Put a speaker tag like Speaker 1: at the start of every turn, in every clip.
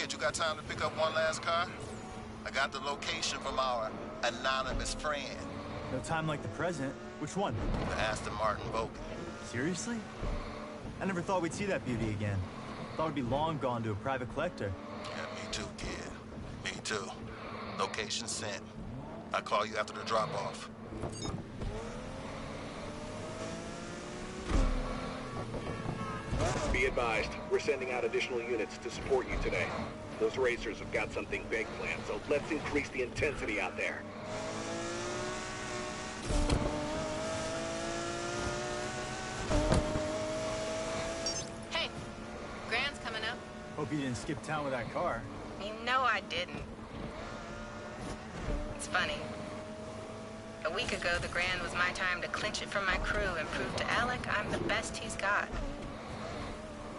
Speaker 1: Kid, you got time to pick up one last car? I got the location from our anonymous friend.
Speaker 2: No time like the present. Which one?
Speaker 1: The Aston Martin Vogue.
Speaker 2: Seriously? I never thought we'd see that beauty again. Thought it'd be long gone to a private collector.
Speaker 1: Yeah, me too, kid. Me too. Location sent. I'll call you after the drop-off.
Speaker 3: Be advised, we're sending out additional units to support you today. Those racers have got something big planned, so let's increase the intensity out there.
Speaker 4: Hey, Grand's coming up.
Speaker 2: Hope you didn't skip town with that car.
Speaker 4: You know I didn't. It's funny. A week ago, the Grand was my time to clinch it from my crew and prove to Alec I'm the best he's got.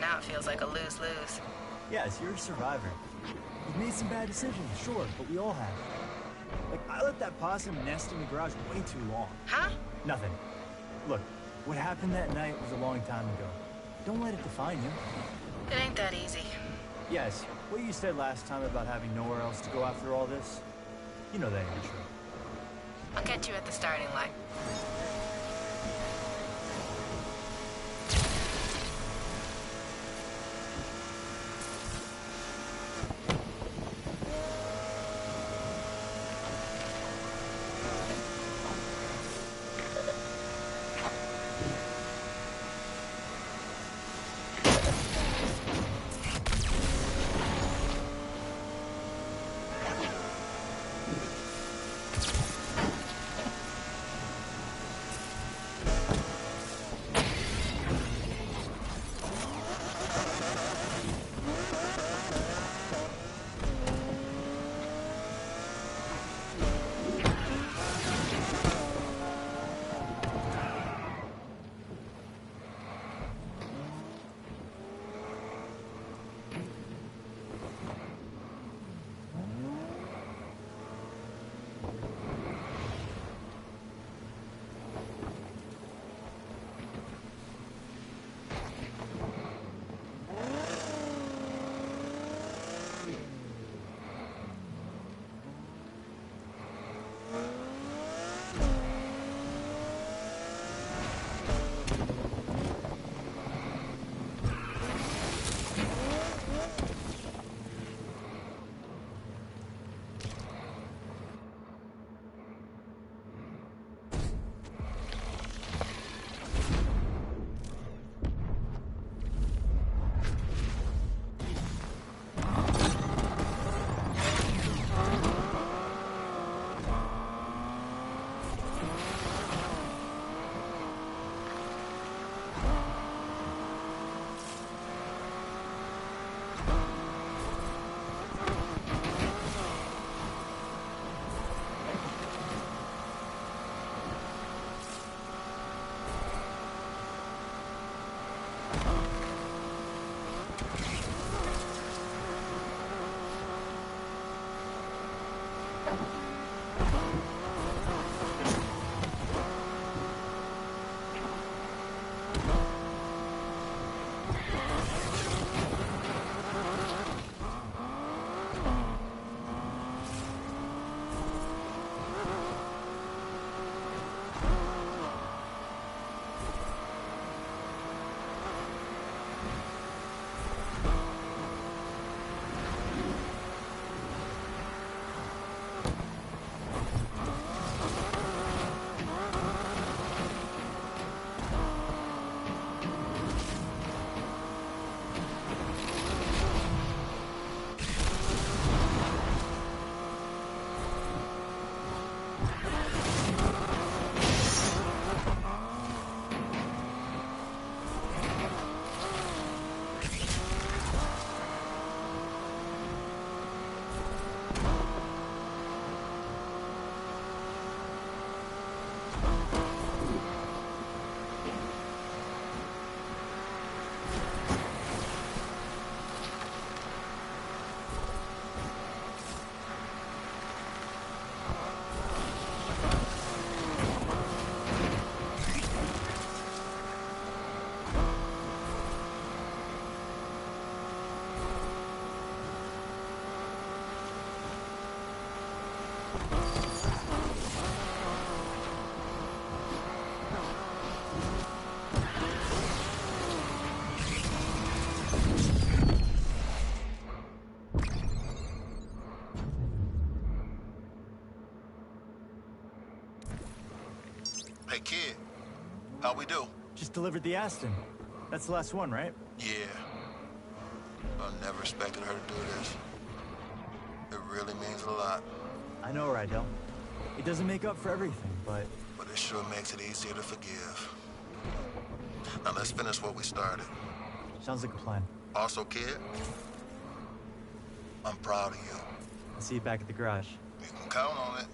Speaker 4: Now it feels like a lose-lose.
Speaker 2: Yes, you're a survivor. You've made some bad decisions, sure, but we all have. Like, I let that possum nest in the garage way too long.
Speaker 4: Huh?
Speaker 2: Nothing. Look, what happened that night was a long time ago. Don't let it define you.
Speaker 4: It ain't that easy.
Speaker 2: Yes, what you said last time about having nowhere else to go after all this, you know that ain't true.
Speaker 4: I'll catch you at the starting line.
Speaker 1: How we do?
Speaker 2: Just delivered the Aston. That's the last one, right?
Speaker 1: Yeah. I never expected her to do this. It really means a lot.
Speaker 2: I know, Rydell. It doesn't make up for everything, but...
Speaker 1: But it sure makes it easier to forgive. Now let's finish what we started.
Speaker 2: Sounds like a plan.
Speaker 1: Also, kid, I'm proud of you.
Speaker 2: I'll see you back at the garage.
Speaker 1: You can count on it.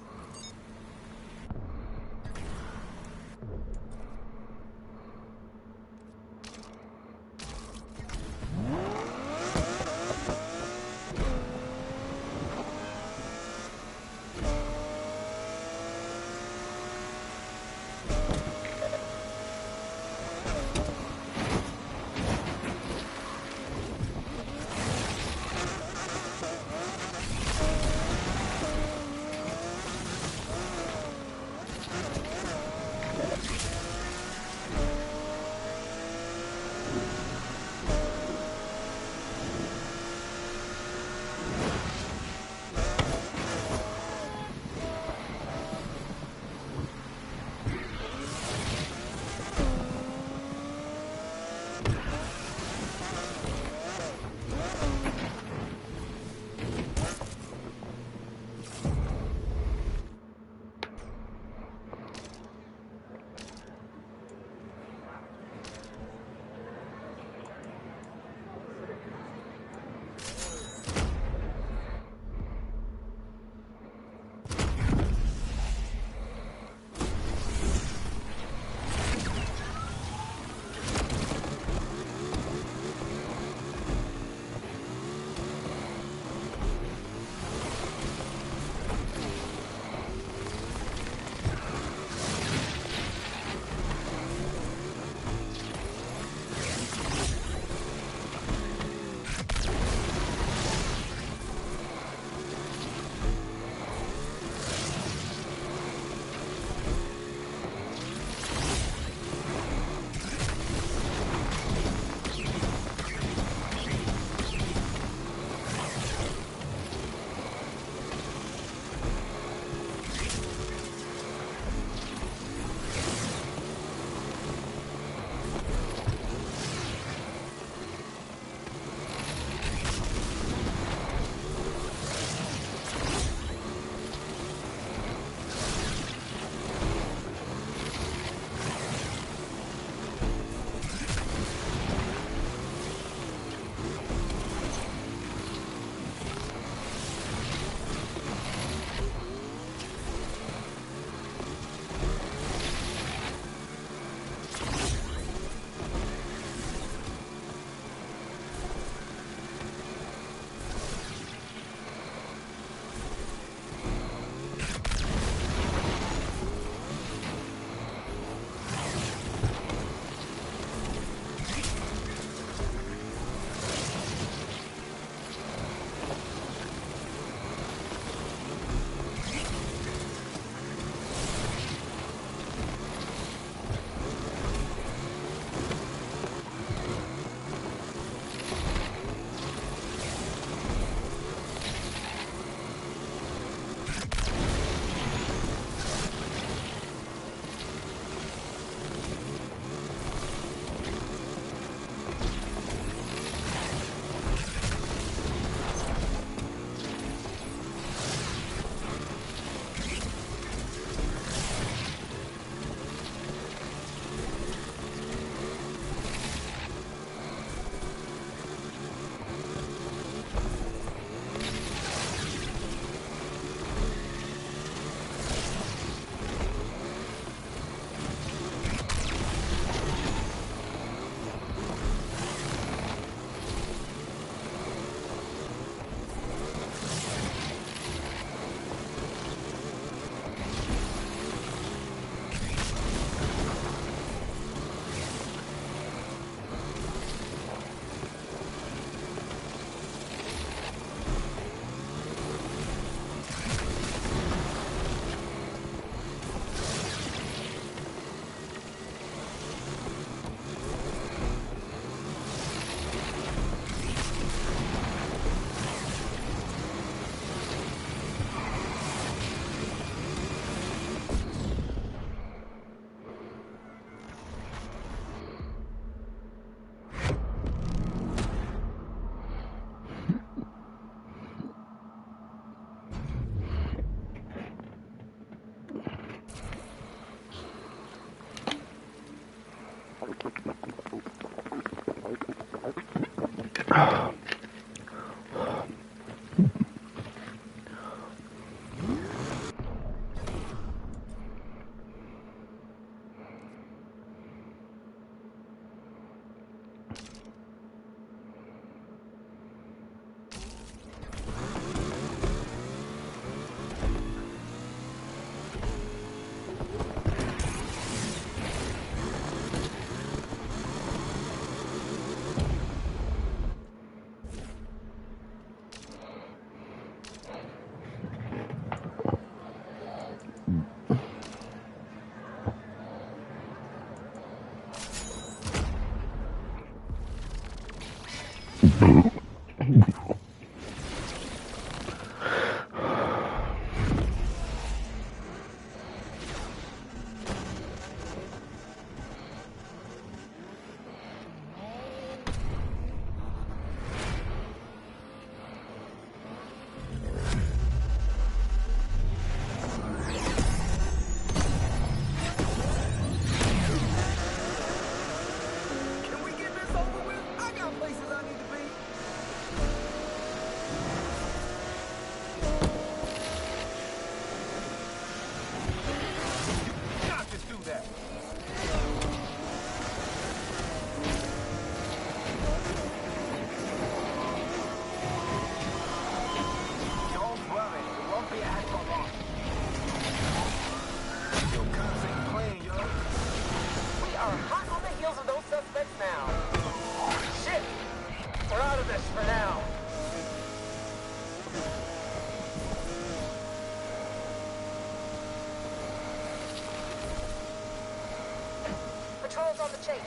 Speaker 4: Patrol's on the chase.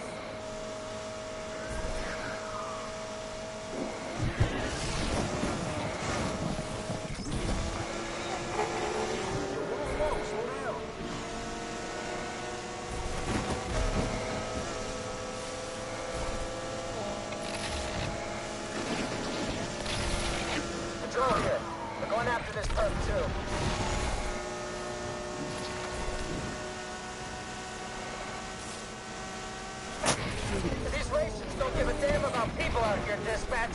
Speaker 4: Patrol here. We're going after this perp too. These rations don't give a damn about people out here, dispatch.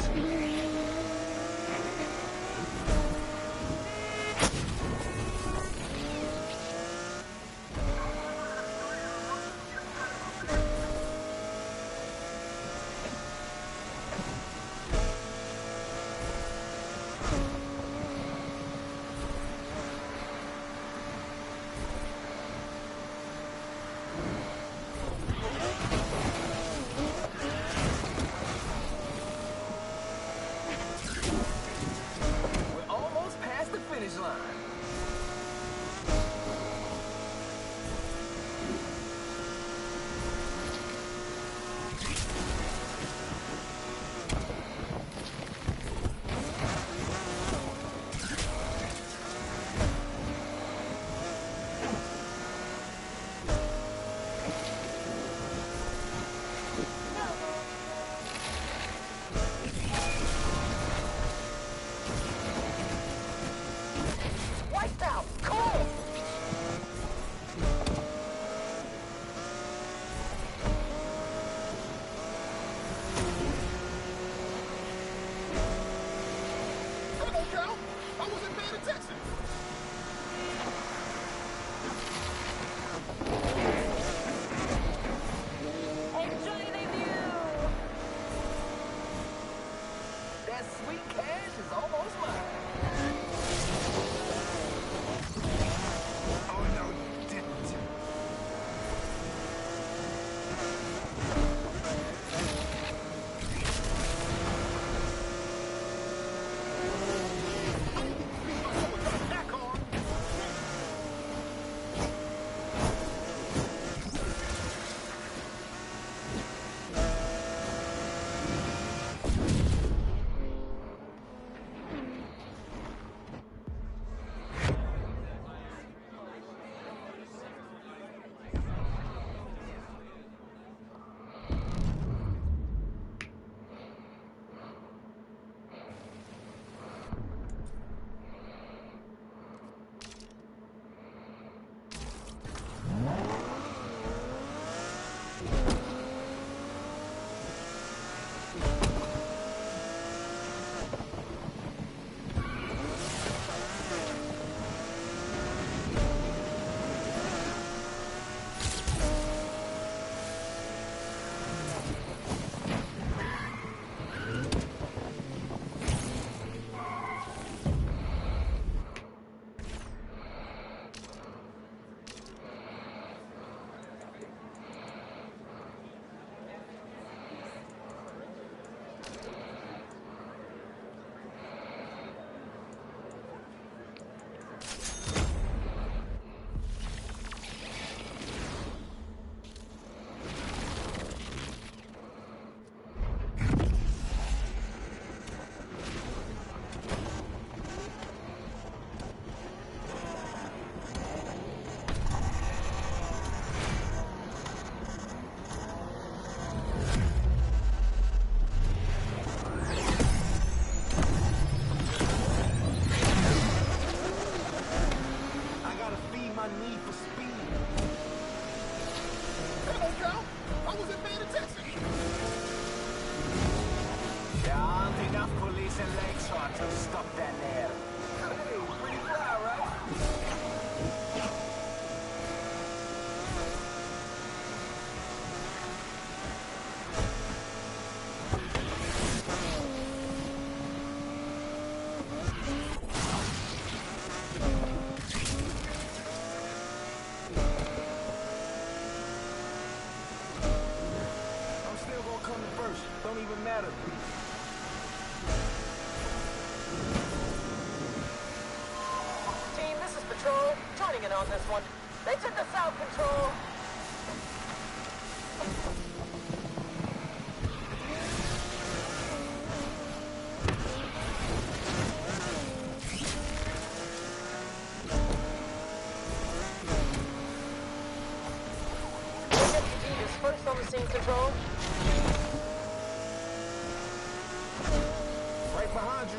Speaker 5: There aren't enough police in Lakeshore to stop that nail. Hey, pretty fly, right? I'm still gonna come first. Don't even matter.
Speaker 6: Team, this is Patrol. Joining in on this one. They took us out, Control. Deputy is first on the scene, Control.
Speaker 5: Right behind you.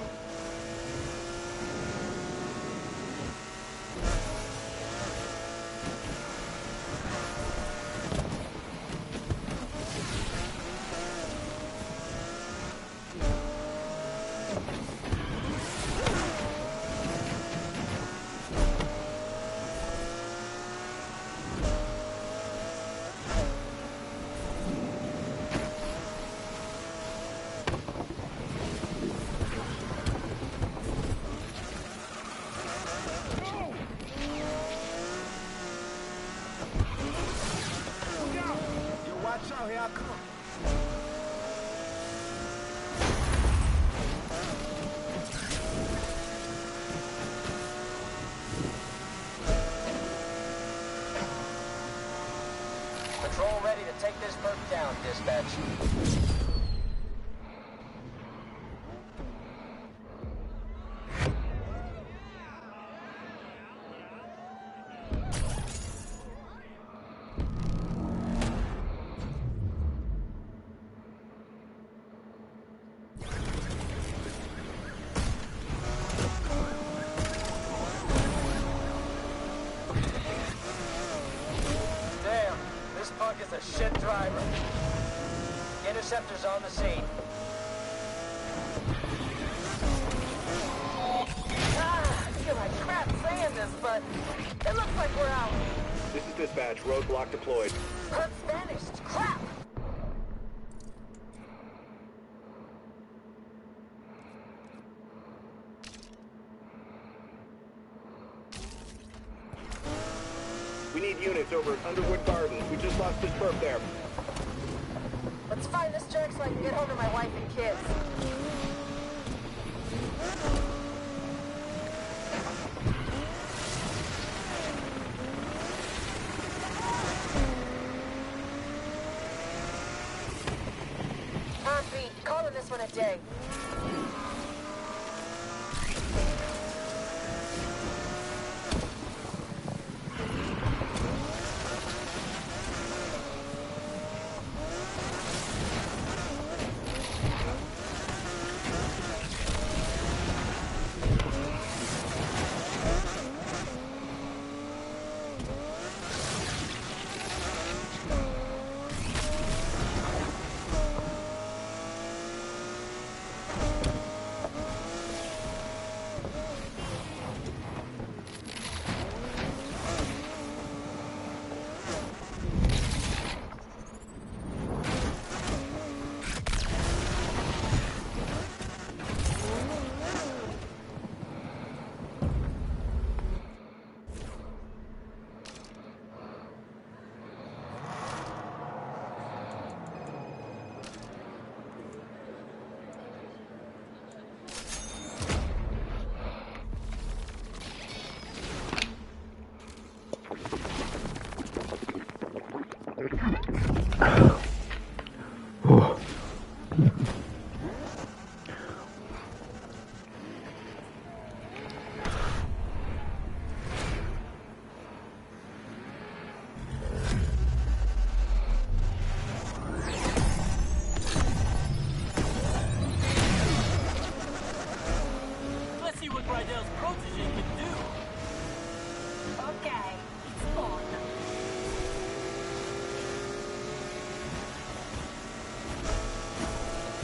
Speaker 5: Watch out, here I come.
Speaker 6: Patrol ready to take this bird down, dispatch. Damn, this punk is a shit driver. Interceptors on the scene. I feel like crap saying this, but it looks like we're out.
Speaker 3: This is dispatch. Roadblock deployed.
Speaker 6: Perk's vanished. Crap!
Speaker 3: We need units over at Underwood Gardens. We just lost this perp there.
Speaker 6: Let's find this jerk so I can get home to my wife and kids. Beat, calling this one a day.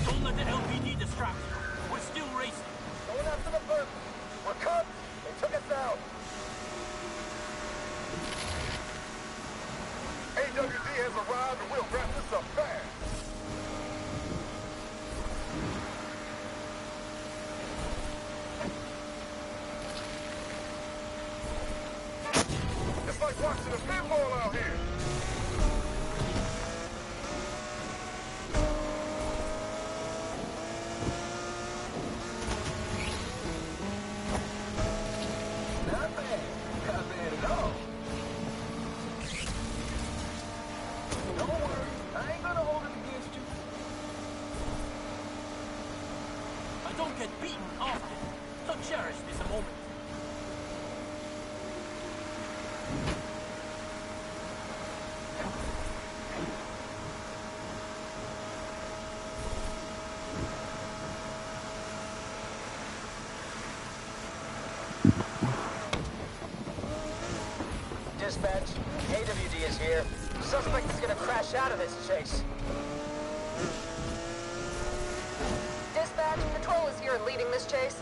Speaker 5: Don't let the LPD distract you. We're still racing.
Speaker 6: Going after the bird. We're cut. They took us out.
Speaker 3: AWD has arrived and we'll wrap this up fast. It's like watching a pinball out here.
Speaker 5: Not bad. Not bad at all. Don't worry. I ain't gonna hold it against you. I don't get beaten often, so cherish this moment.
Speaker 6: Dispatch, AWD is here. Suspect is gonna crash out of this chase.
Speaker 7: Dispatch, patrol is here and leading this chase.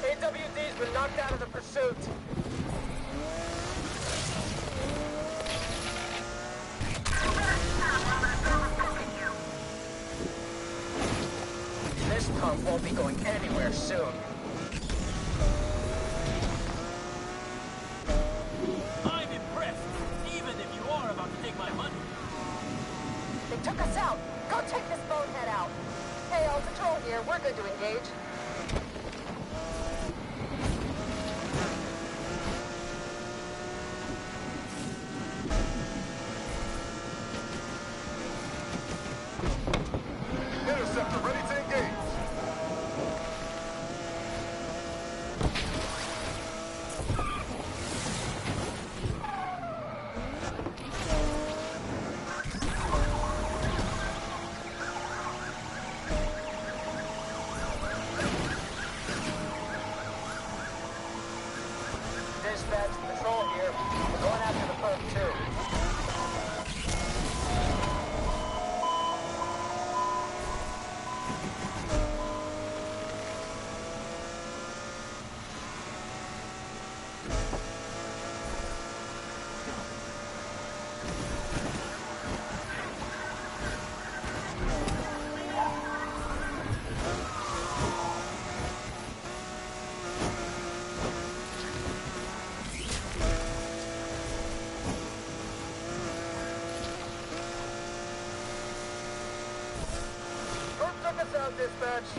Speaker 6: AWD's been knocked out of the pursuit. This pump won't be going anywhere soon.
Speaker 5: I'm impressed, even if you are about to take my money.
Speaker 7: They took us out. Go take this bonehead out. Hey, all patrol here. We're good to engage.
Speaker 3: Interceptor ready to engage.
Speaker 6: Dispatch, patrol here. We're going after the perp too. Perp took us out, dispatch.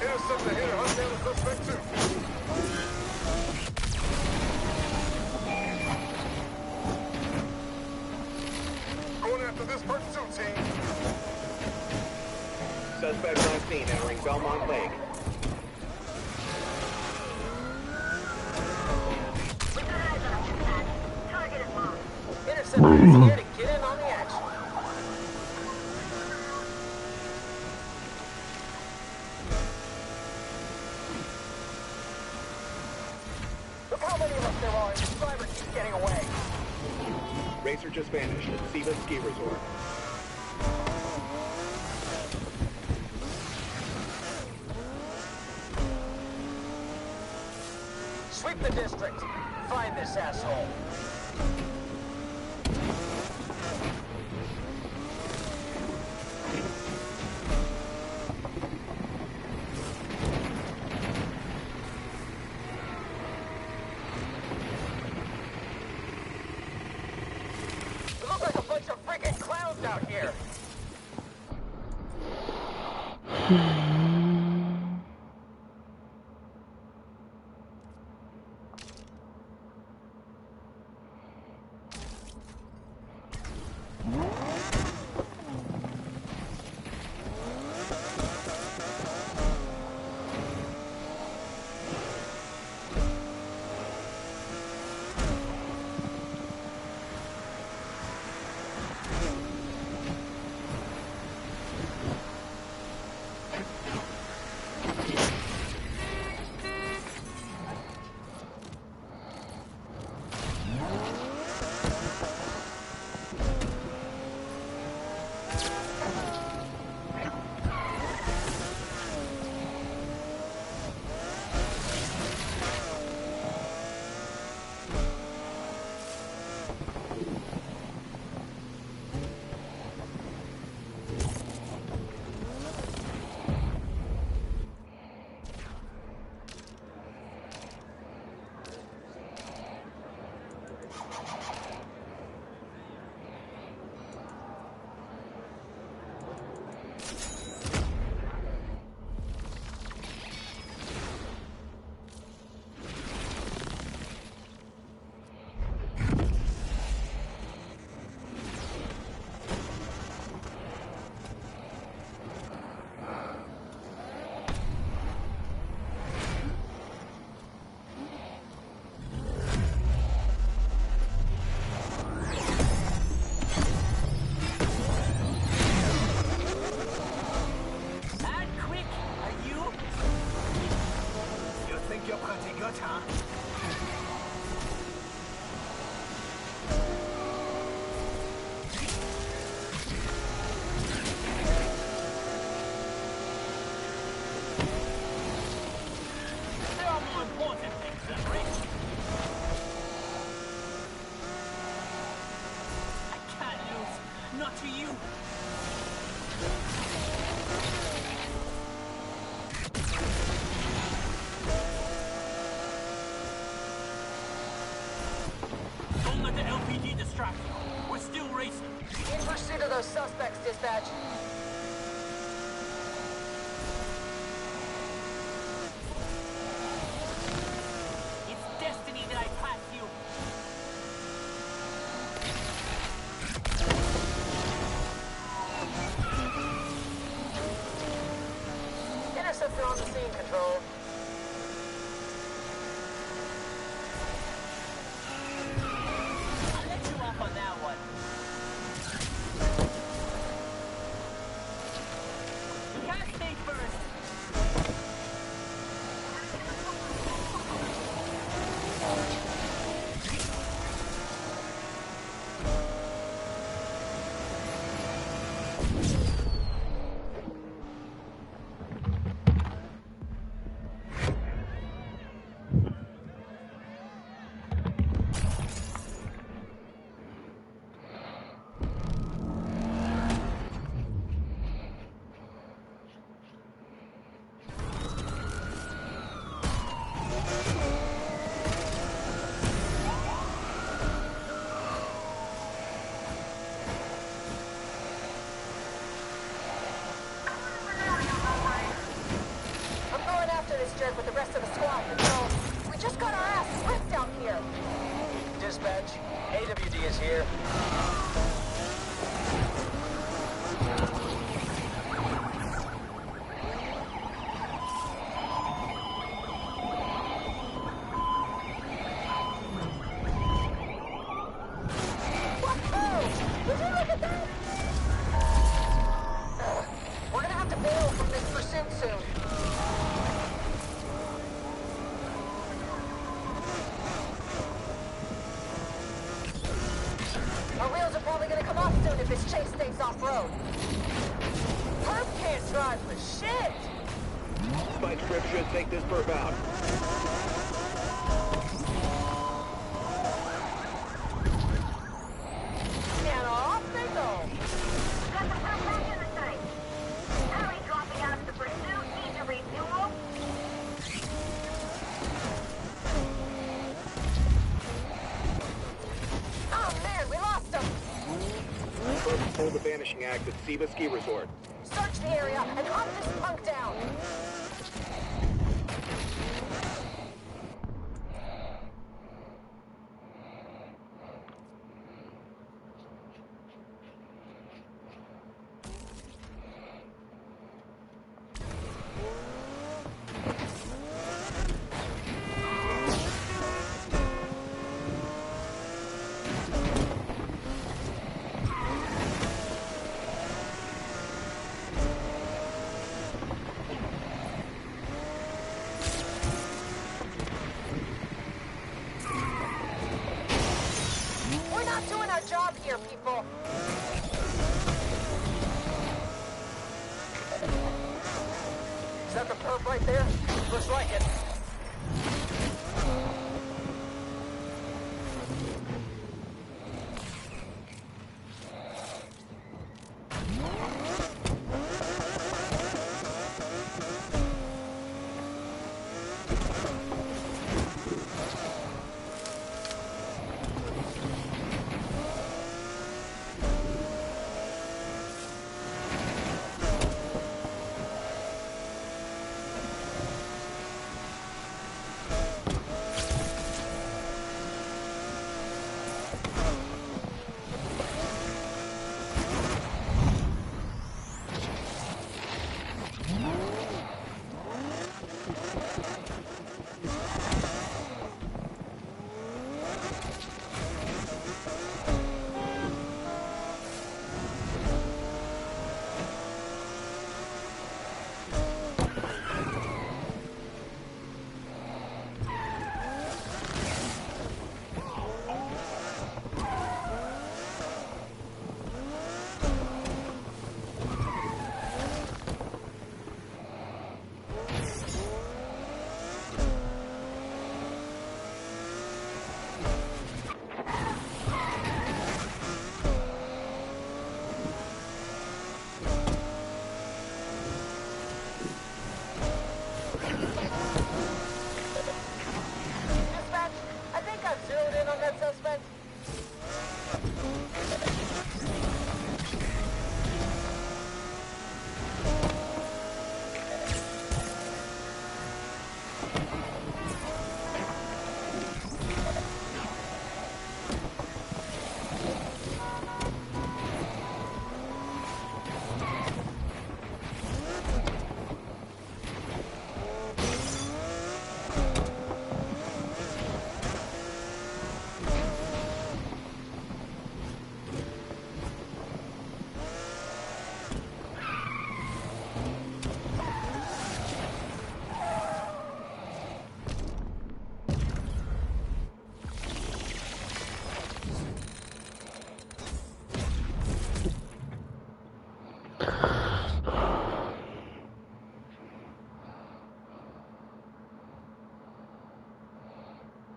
Speaker 3: Interceptor here, hunt down the suspect too. Going after this pursuit team.
Speaker 8: Suspect on scene entering Belmont Lake.
Speaker 6: Interceptor is here to get in on the action. Look how many of us there are, and this driver keeps getting away.
Speaker 8: Racer just vanished at Siva Ski Resort.
Speaker 6: Sweep the district. Find this asshole.
Speaker 5: Pretty good, huh? There are more important things than racing. I can't lose. Not to you. Don't let the LPG distract you. We're still racing.
Speaker 7: In pursuit of those suspects, dispatch.
Speaker 5: It's destiny that I pass you.
Speaker 7: Interceptor on the scene, Control.
Speaker 5: I'll let you off on that one. You can't stay first.
Speaker 7: I'm going after this jerk with the rest of the squad, Control. We just got our ass whipped out here.
Speaker 9: Dispatch, AWD is here.
Speaker 7: Whoa! Would you look at that? We're gonna have to bail from this pursuit soon. Our wheels are probably gonna come off soon if this chase stays off-road. Perp can't drive for shit!
Speaker 3: Spike strip should take this perp out.
Speaker 7: And off they go.
Speaker 6: Got the perp back in the tank. Harry dropping out of the pursuit. Need to refuel.
Speaker 7: Oh man, we lost him!
Speaker 3: Perp pulled the vanishing act at Siva Ski Resort.
Speaker 7: Search the area and hunt this punk down! We're not doing our job here, people!
Speaker 9: Is that the perp right there? Looks like it.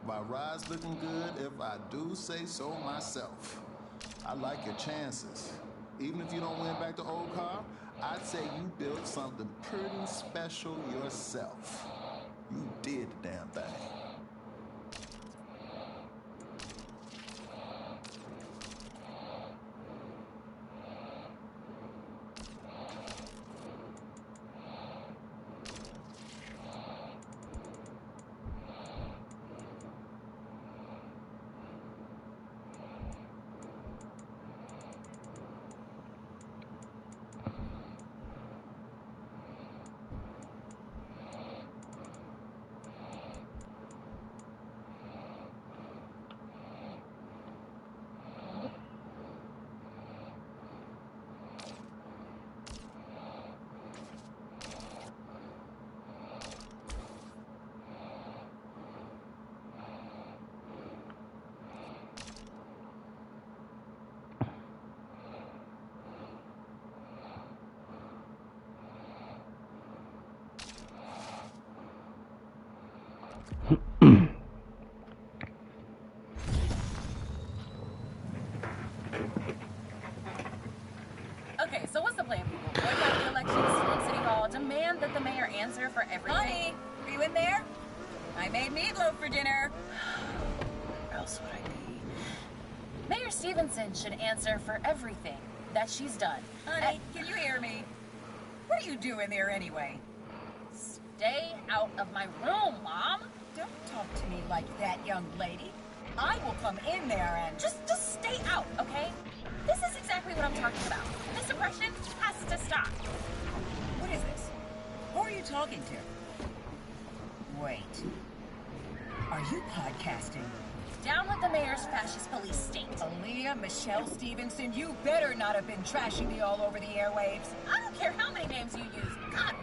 Speaker 1: My ride's looking good if I do say so myself. I like your chances. Even if you don't win back the old car, I'd say you built something pretty special yourself. You did the damn thing.
Speaker 10: Okay, so what's the plan, people? Boycott the elections, storm City Hall, demand that the mayor answer for everything.
Speaker 11: Honey, are you in there? I made meatloaf for dinner.
Speaker 10: Where else would I be? Mayor Stevenson should answer for everything that she's done.
Speaker 11: Honey, can you hear me? What are you doing there anyway?
Speaker 10: Stay out of my room, Mom.
Speaker 11: Don't talk to me like that, young lady. I will come in there and...
Speaker 10: Just stay out, okay? This is exactly what I'm talking about. This oppression has to stop.
Speaker 11: What is this? Who are you talking to? Wait. Are you podcasting?
Speaker 10: Down with the mayor's fascist police state.
Speaker 11: Aaliyah Michelle Stevenson, you better not have been trashing me all over the airwaves.
Speaker 10: I don't care how many names you use. God,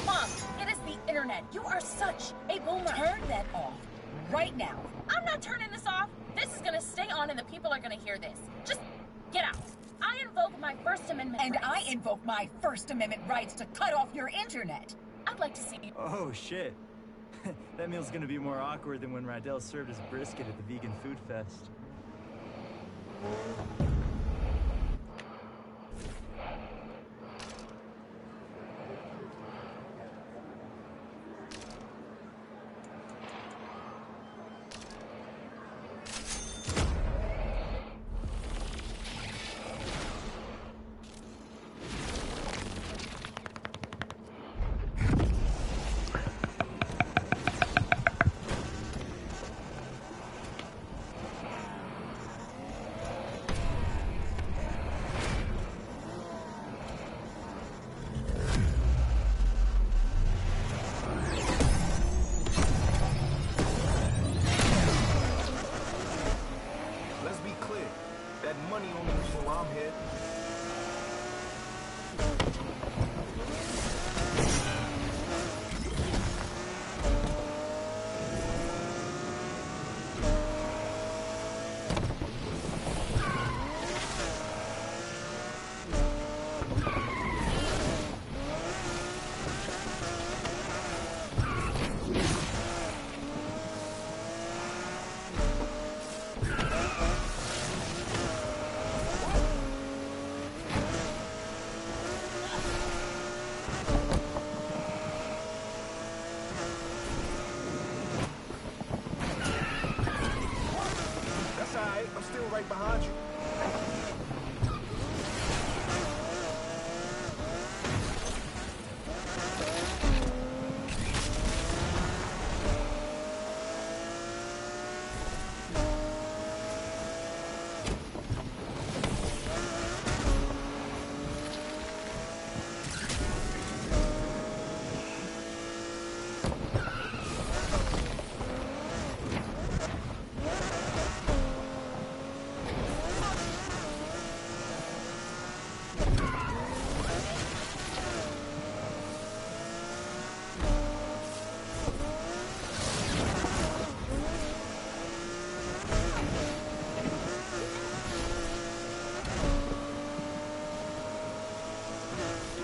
Speaker 10: Mom, it is the internet. You are such a boomer.
Speaker 11: Turn that off right now.
Speaker 10: I'm not turning this off. This is gonna stay on and the people are gonna hear this. Just get out. I invoke my First Amendment
Speaker 11: And
Speaker 10: rights.
Speaker 11: I invoke my First Amendment rights to cut off your internet.
Speaker 10: I'd like to see you.
Speaker 2: Oh, shit. That meal's gonna be more awkward than when Rydell served his brisket at the Vegan Food Fest.
Speaker 5: right behind you.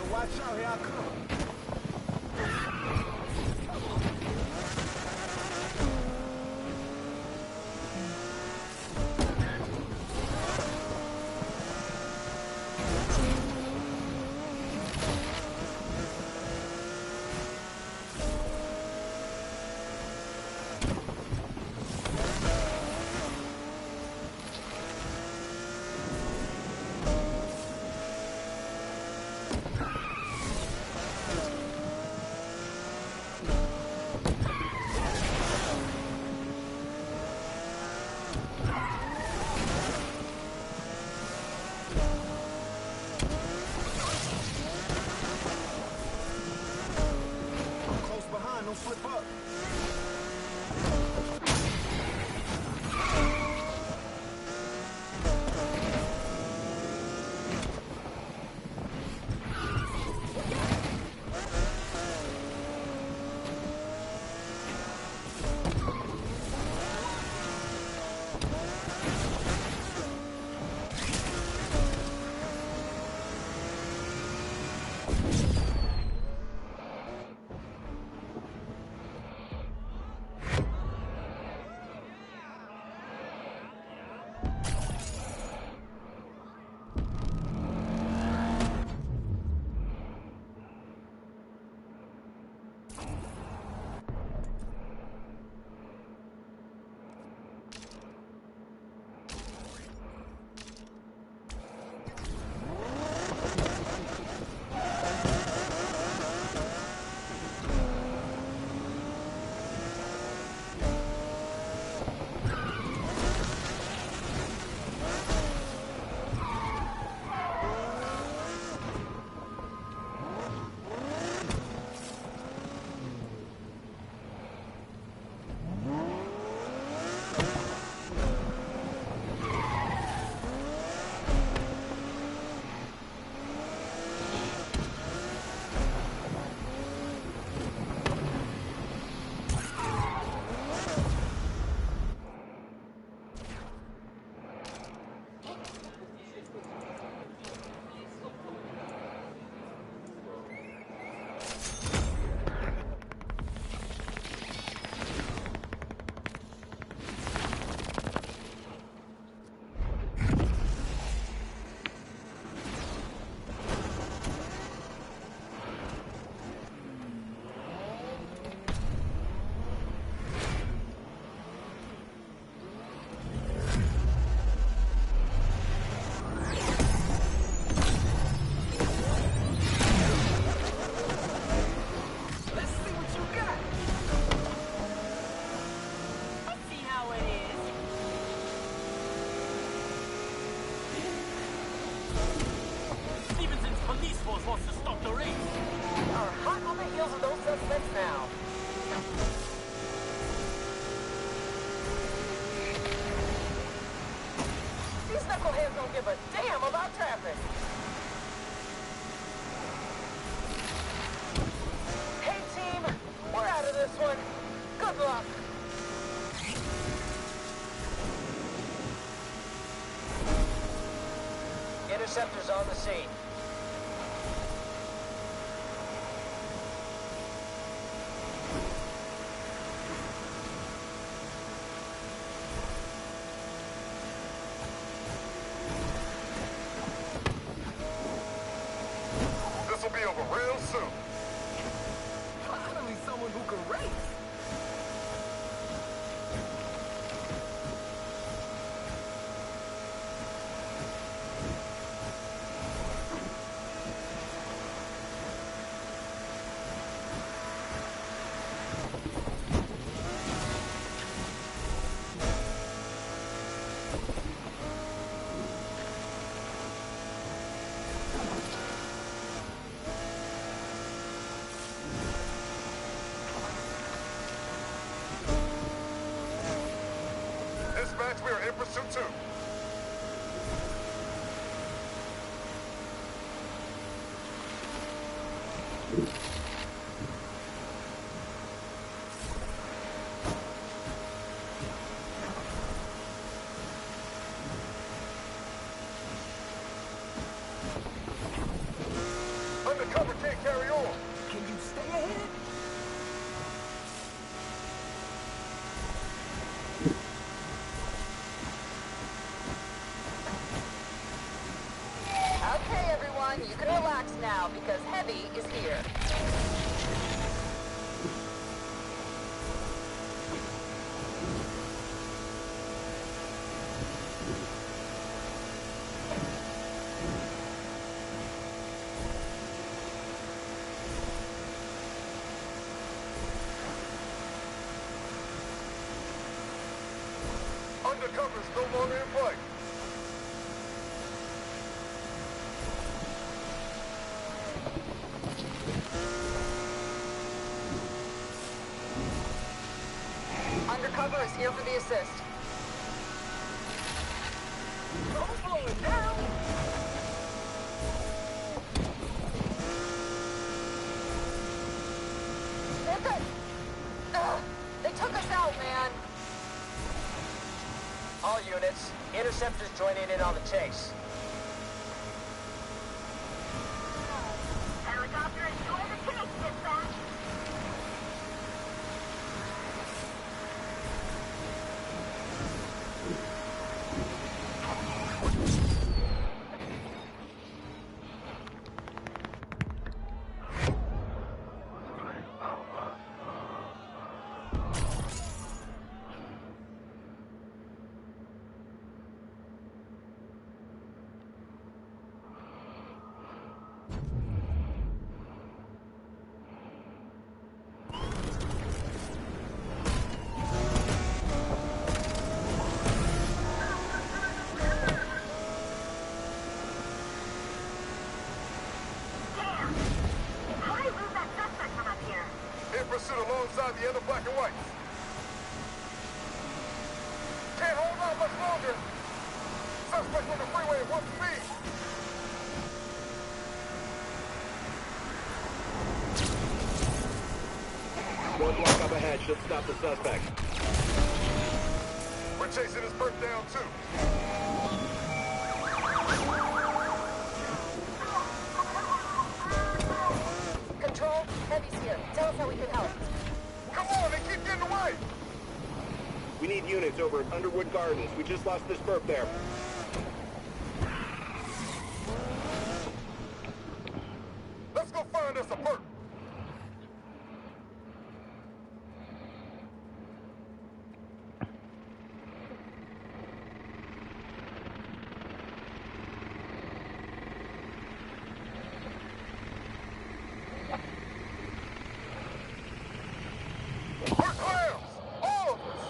Speaker 5: Watch out, here I come.
Speaker 9: players don't give a damn about traffic. Hey, team. We're out of this one. Good luck. Interceptors on the scene.
Speaker 3: This will be over real soon.
Speaker 5: Finally, someone who can race.
Speaker 3: Dispatch, we are in pursuit too. Undercover can't carry on.
Speaker 5: Can you stay ahead?
Speaker 7: Okay, everyone, you can relax now because Heavy is here.
Speaker 3: Undercover is no longer in play.
Speaker 7: Undercover is here for the assist.
Speaker 5: Don't slow it down.
Speaker 7: They're good. They took us out, man.
Speaker 9: All units, interceptors joining in on the chase.
Speaker 6: Helicopter, enjoy the chase, dispatch. Damn! How did I lose that suspect from up here?
Speaker 3: In pursuit alongside the other black and whites. Can't hold on much longer. Suspect on the freeway at 1 speed.
Speaker 8: One block up ahead should stop the suspect.
Speaker 3: We're chasing his bird down too.
Speaker 7: Control, Heavy's here. Tell us how we can help.
Speaker 3: Come on, they keep getting away.
Speaker 8: We need units over at Underwood Gardens. We just lost this burp there.
Speaker 3: Let's go find us a bird. We're clowns! All of us!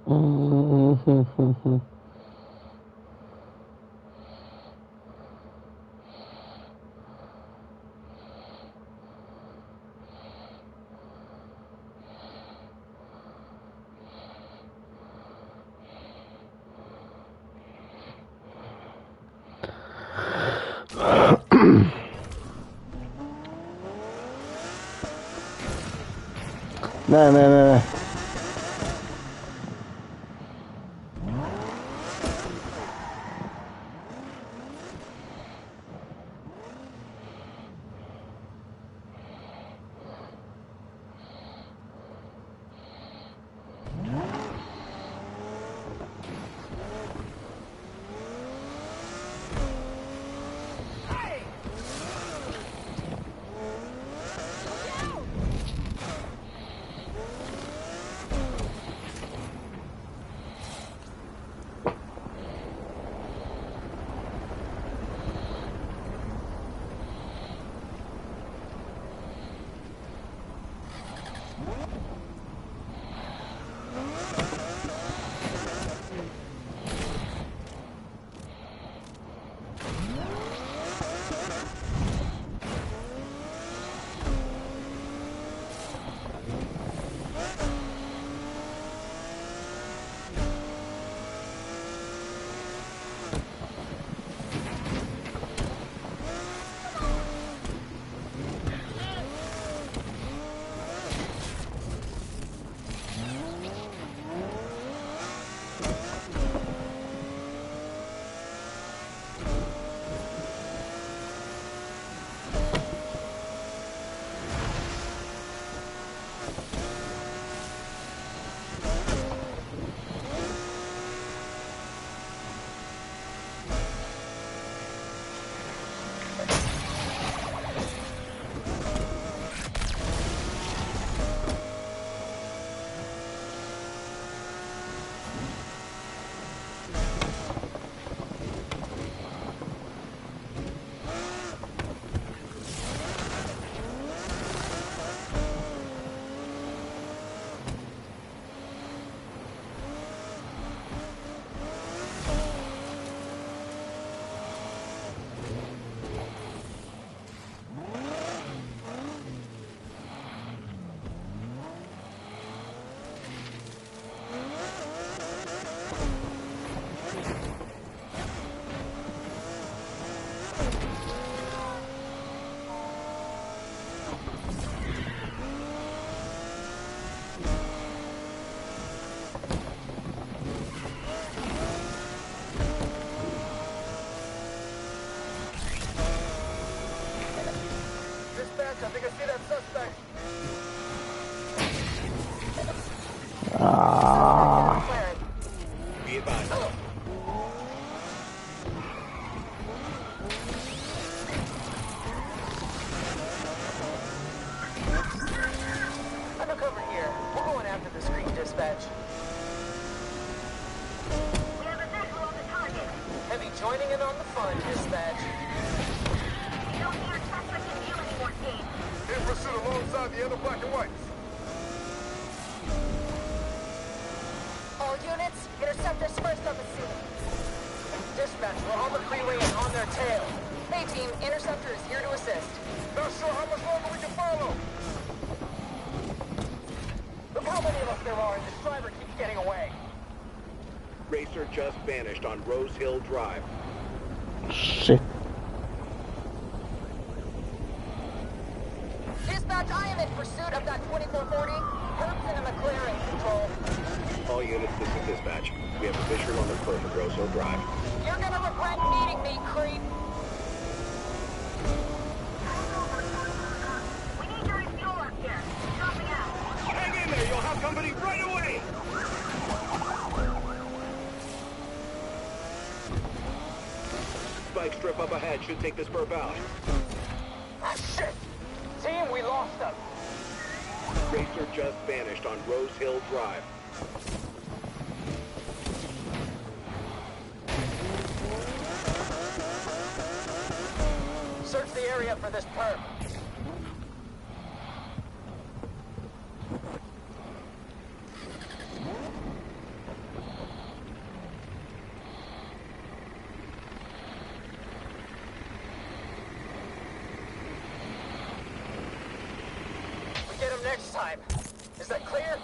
Speaker 12: No.
Speaker 9: I think I see that suspect.
Speaker 3: Be advised.
Speaker 9: Undercover here. We're going after the screen dispatch.
Speaker 6: We have a visual on the target.
Speaker 9: Heavy joining in on the fun, dispatch.
Speaker 6: We don't hear suspect in view anymore, team.
Speaker 8: In pursuit alongside the other black and whites.
Speaker 7: All units, interceptors first on the scene.
Speaker 9: Dispatch, we're on the freeway and on their tail.
Speaker 7: Hey team, interceptor is here to assist.
Speaker 8: Not sure how much longer we can follow.
Speaker 9: Look how many of us there are, and this driver keeps getting away.
Speaker 3: Racer just vanished on Rose Hill Drive.
Speaker 12: Shit.
Speaker 7: Dispatch, I am in pursuit of that 2440. Herb's in a McLaren control.
Speaker 3: All units, this is dispatch. We have a visual on the perp at Rose Hill Drive.
Speaker 7: You're gonna regret meeting me, creep.
Speaker 6: We need to refuel up here. Dropping out.
Speaker 3: Hang in there, you'll have company right away! Spike strip up ahead should take this perp out.
Speaker 9: Ah, shit! Team, we lost them.
Speaker 3: Racer just vanished on Rose Hill Drive.
Speaker 9: Search the area for this perp. next time. Is that clear?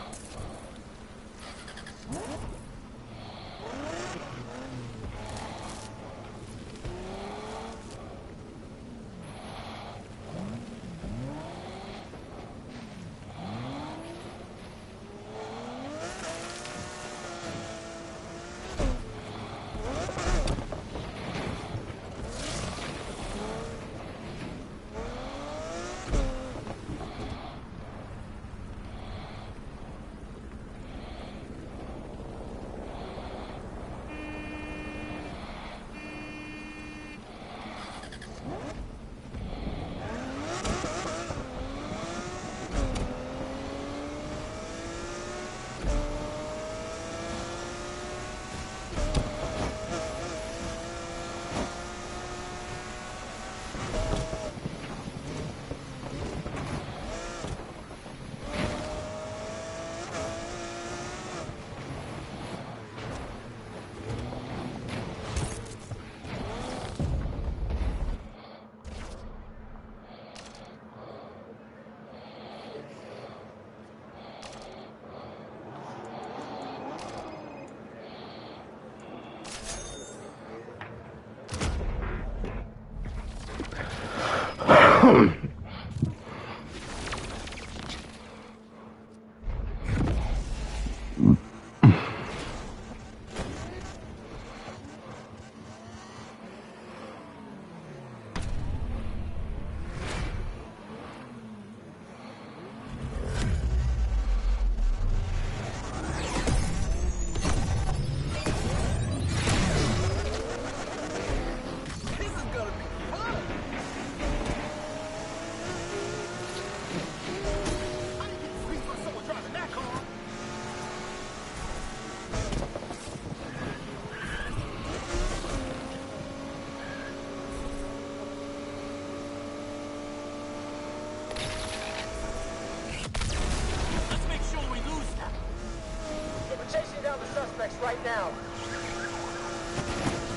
Speaker 9: Right now.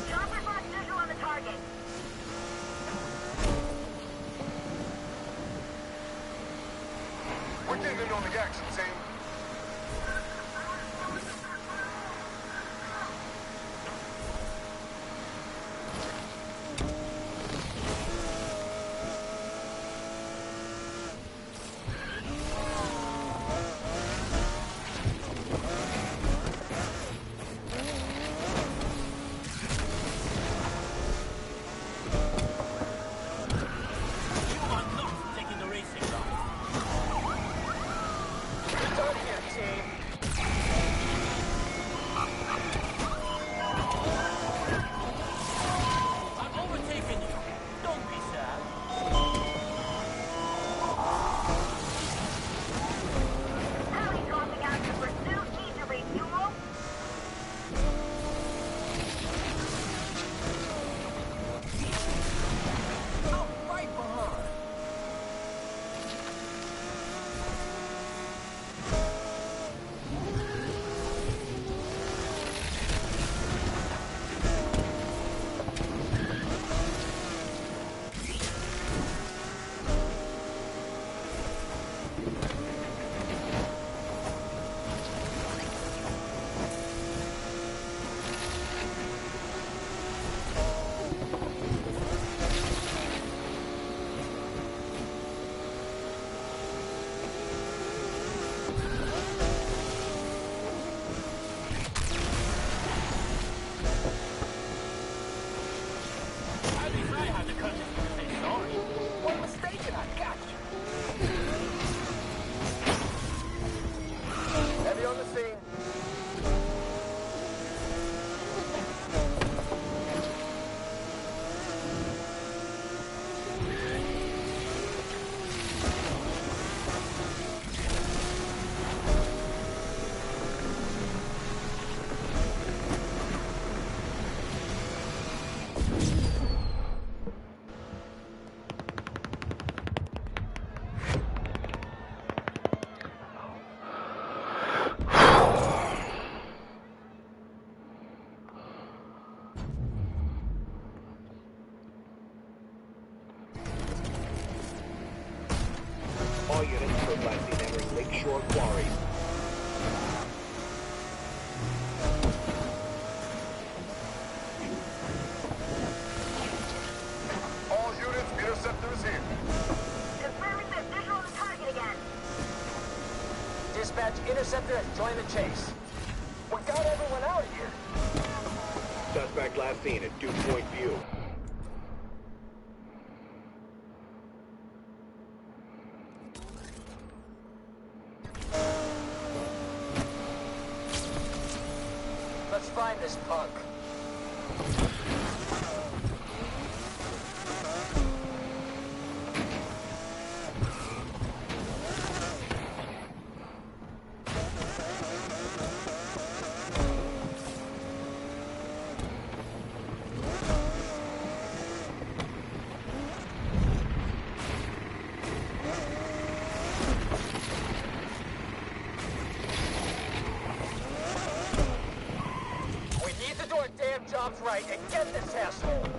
Speaker 6: Chopper's lost visual on the target.
Speaker 9: We're digging on the action, team.
Speaker 3: All units, requesting Lakeshore Quarry.
Speaker 8: All units, interceptor is here.
Speaker 6: Confirming that visual on the target again.
Speaker 9: Dispatch, interceptor has joined the chase. We got everyone out of here.
Speaker 3: Suspect last seen at Dew Point View.
Speaker 9: Let's find this punk. Jobs right and get this asshole.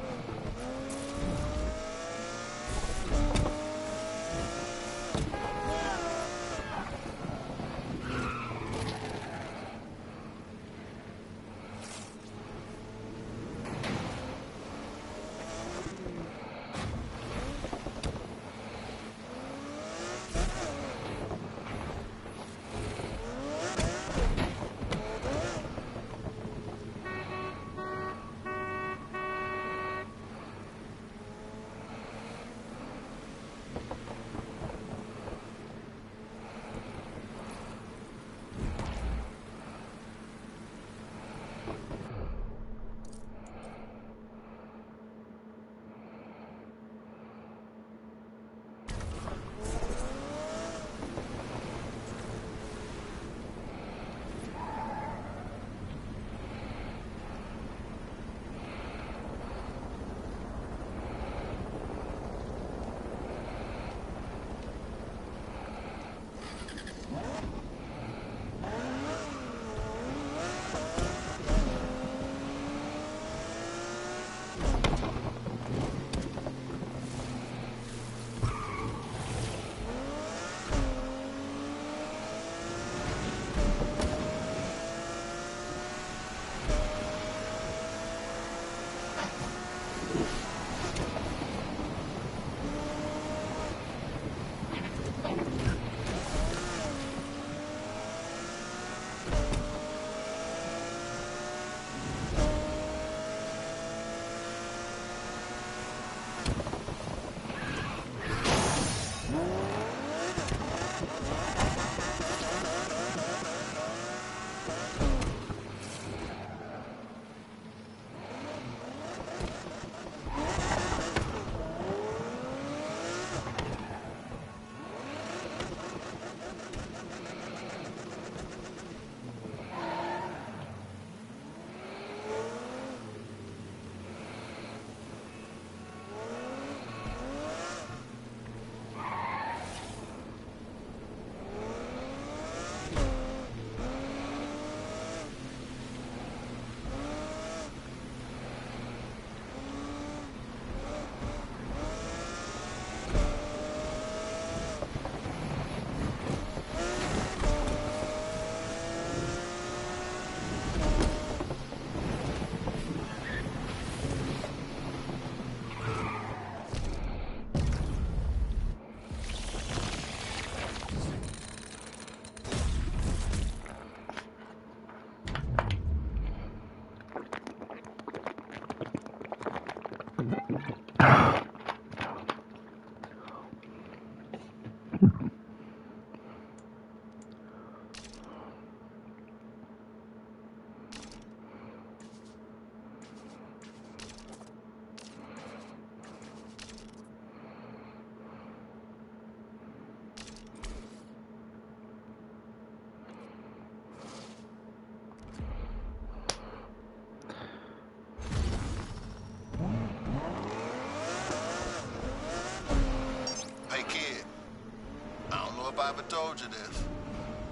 Speaker 1: I ever told you this,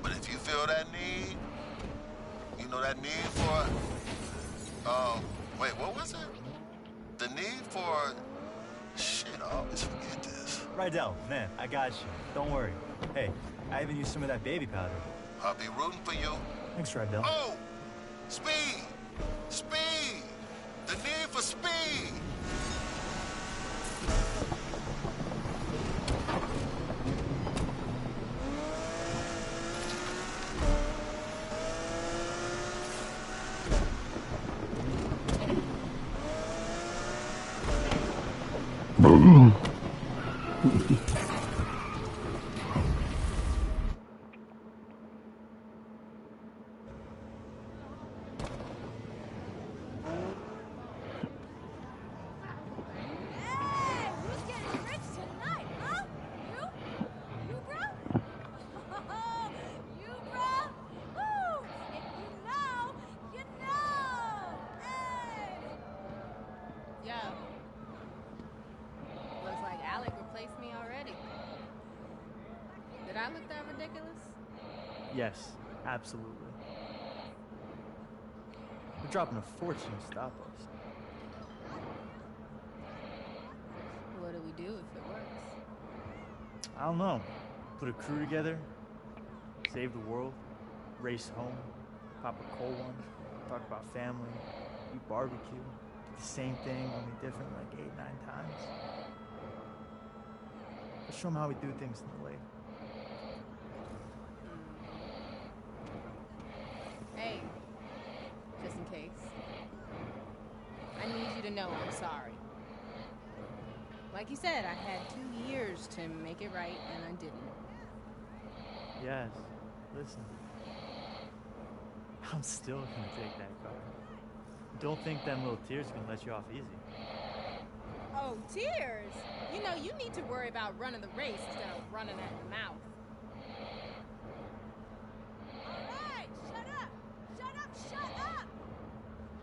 Speaker 1: but if you feel that need, you know that need for, wait, what was it? The need for Shit, I always forget this.
Speaker 2: Rydell, man, I got you. Don't worry. Hey, I even used some of that baby powder.
Speaker 1: I'll be rooting for you.
Speaker 2: Thanks, Rydell.
Speaker 1: Oh! Speed! Speed! The need for speed!
Speaker 4: Did I look that ridiculous?
Speaker 2: Yes, absolutely. We're dropping a fortune to stop us.
Speaker 4: What do we do if it works?
Speaker 2: I don't know. Put a crew together, save the world, race home, pop a cold one, talk about family, eat barbecue, do the same thing, only different like 8, 9 times. Let's show them how we do things in the lake.
Speaker 4: Hey, just in case. I need you to know I'm sorry. Like you said, I had 2 years to make it right, and I didn't.
Speaker 2: Yes, listen. I'm still gonna take that car. Don't think them little tears are gonna let you off easy.
Speaker 4: Oh, tears? You know, you need to worry about running the race instead of running at your mouth.
Speaker 13: Alright, shut up! Shut up, shut up!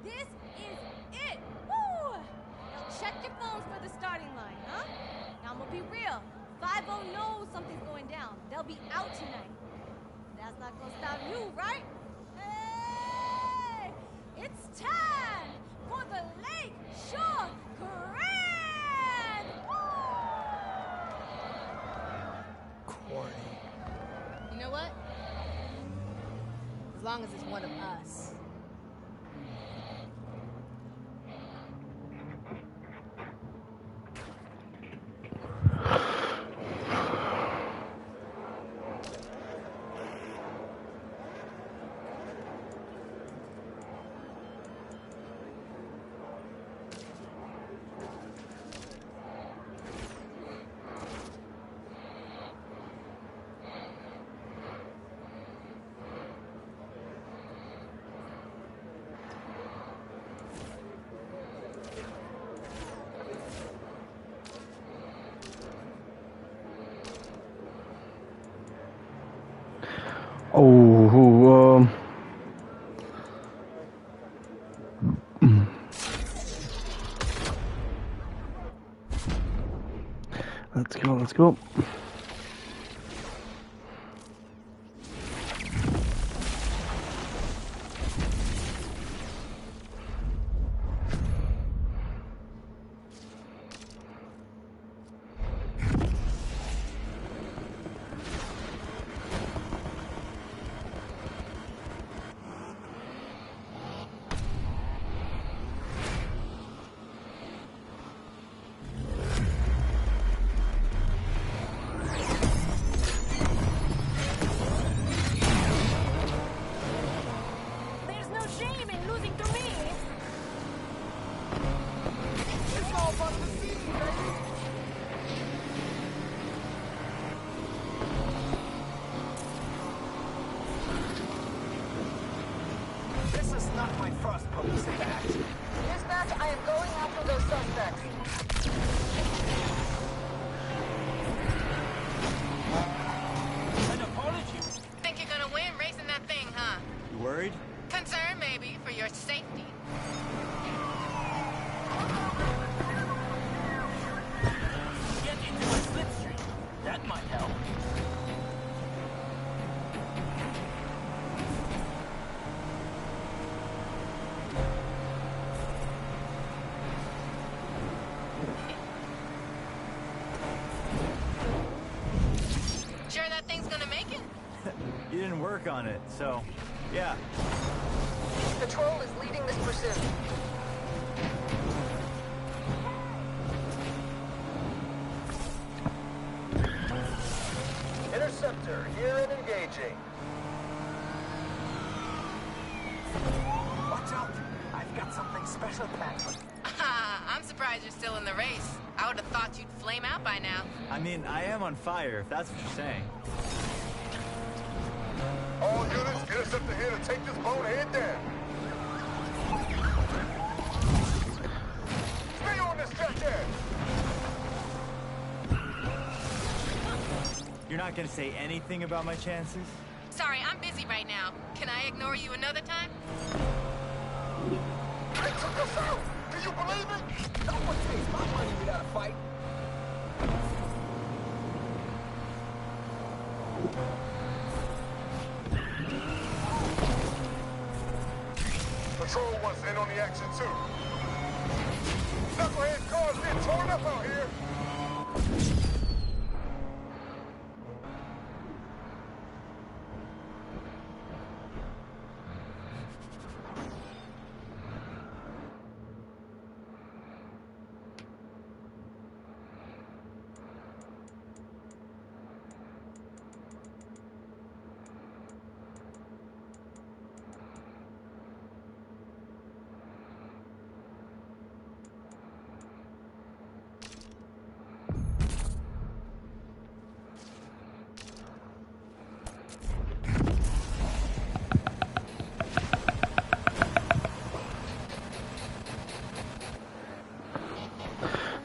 Speaker 13: This is it! Woo! Now check your phones for the starting line, huh? Now I'm gonna be real. 5-0 knows something's going down. They'll be out tonight. That's not gonna stop you, right? Hey! It's time for the Lake Shore Grand!
Speaker 2: Corny.
Speaker 4: You know what? As long as it's one of us.
Speaker 12: Oh, let's go, let's go.
Speaker 2: didn't work on it, so yeah.
Speaker 7: Patrol is leading this pursuit.
Speaker 9: Interceptor, here and engaging.
Speaker 5: Watch out! I've got something special planned for you.
Speaker 4: I'm surprised you're still in the race. I would have thought you'd flame out by now.
Speaker 2: I mean, I am on fire, if that's what you're saying.
Speaker 9: All units, interceptor here to take this bonehead down. Stay on this jackass!
Speaker 2: You're not gonna say anything about my chances?
Speaker 4: Sorry, I'm busy right now. Can I ignore you another time?
Speaker 9: They took us out! Do you believe it?
Speaker 5: No one takes my money without a fight.
Speaker 9: Patrol wants in on the action too. Knucklehead cars getting torn up out here.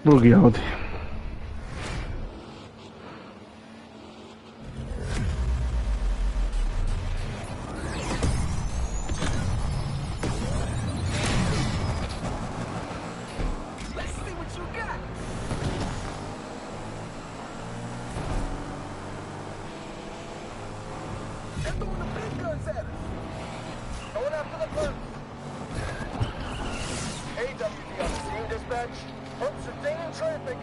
Speaker 12: Drugi Audi.
Speaker 5: Let's see what you got. They're throwing the big guns at us.
Speaker 9: Going after the perps. AWD on the scene, dispatch. Perps are dinging traffic.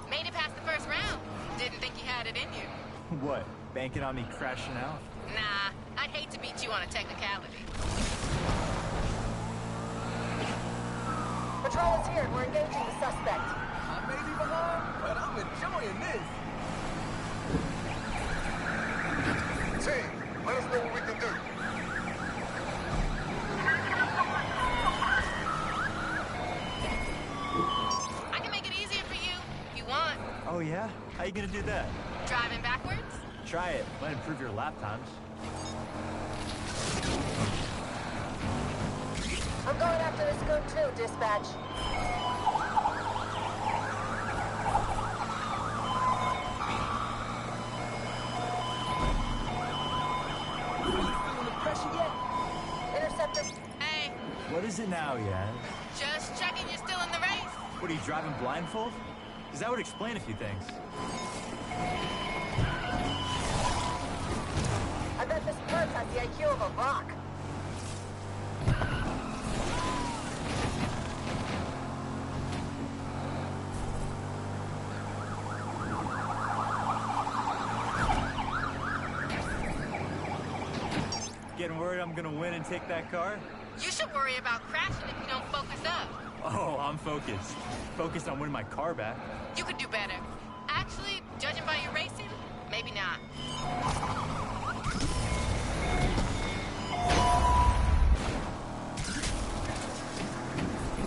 Speaker 4: Made it past the first round. Didn't think you had it in you.
Speaker 2: What, banking on me crashing out?
Speaker 4: Nah, I'd hate to beat you on a technicality.
Speaker 7: Patrol is here. We're engaging the suspect.
Speaker 5: I may be behind, but I'm enjoying this.
Speaker 9: Team, let us know what we can do.
Speaker 4: I can make it easier for you, if you want.
Speaker 2: Oh yeah? How you gonna do that?
Speaker 4: Driving backwards?
Speaker 2: Try it. Might improve your lap times.
Speaker 7: I'm going after this goon too, dispatch.
Speaker 5: Feeling the pressure yet?
Speaker 7: Interceptor.
Speaker 4: Hey,
Speaker 2: What is it now, Yaz?
Speaker 4: just checking you're still in the race.
Speaker 2: What, are you driving blindfold? Because that would explain a few things.
Speaker 7: I bet this perp has the IQ of a rock.
Speaker 2: Getting worried I'm gonna win and take that car?
Speaker 4: You should worry about crashing if you don't focus up.
Speaker 2: Oh, I'm focused. Focused on winning my car back.
Speaker 4: You could do better. Actually, judging by your racing, maybe not.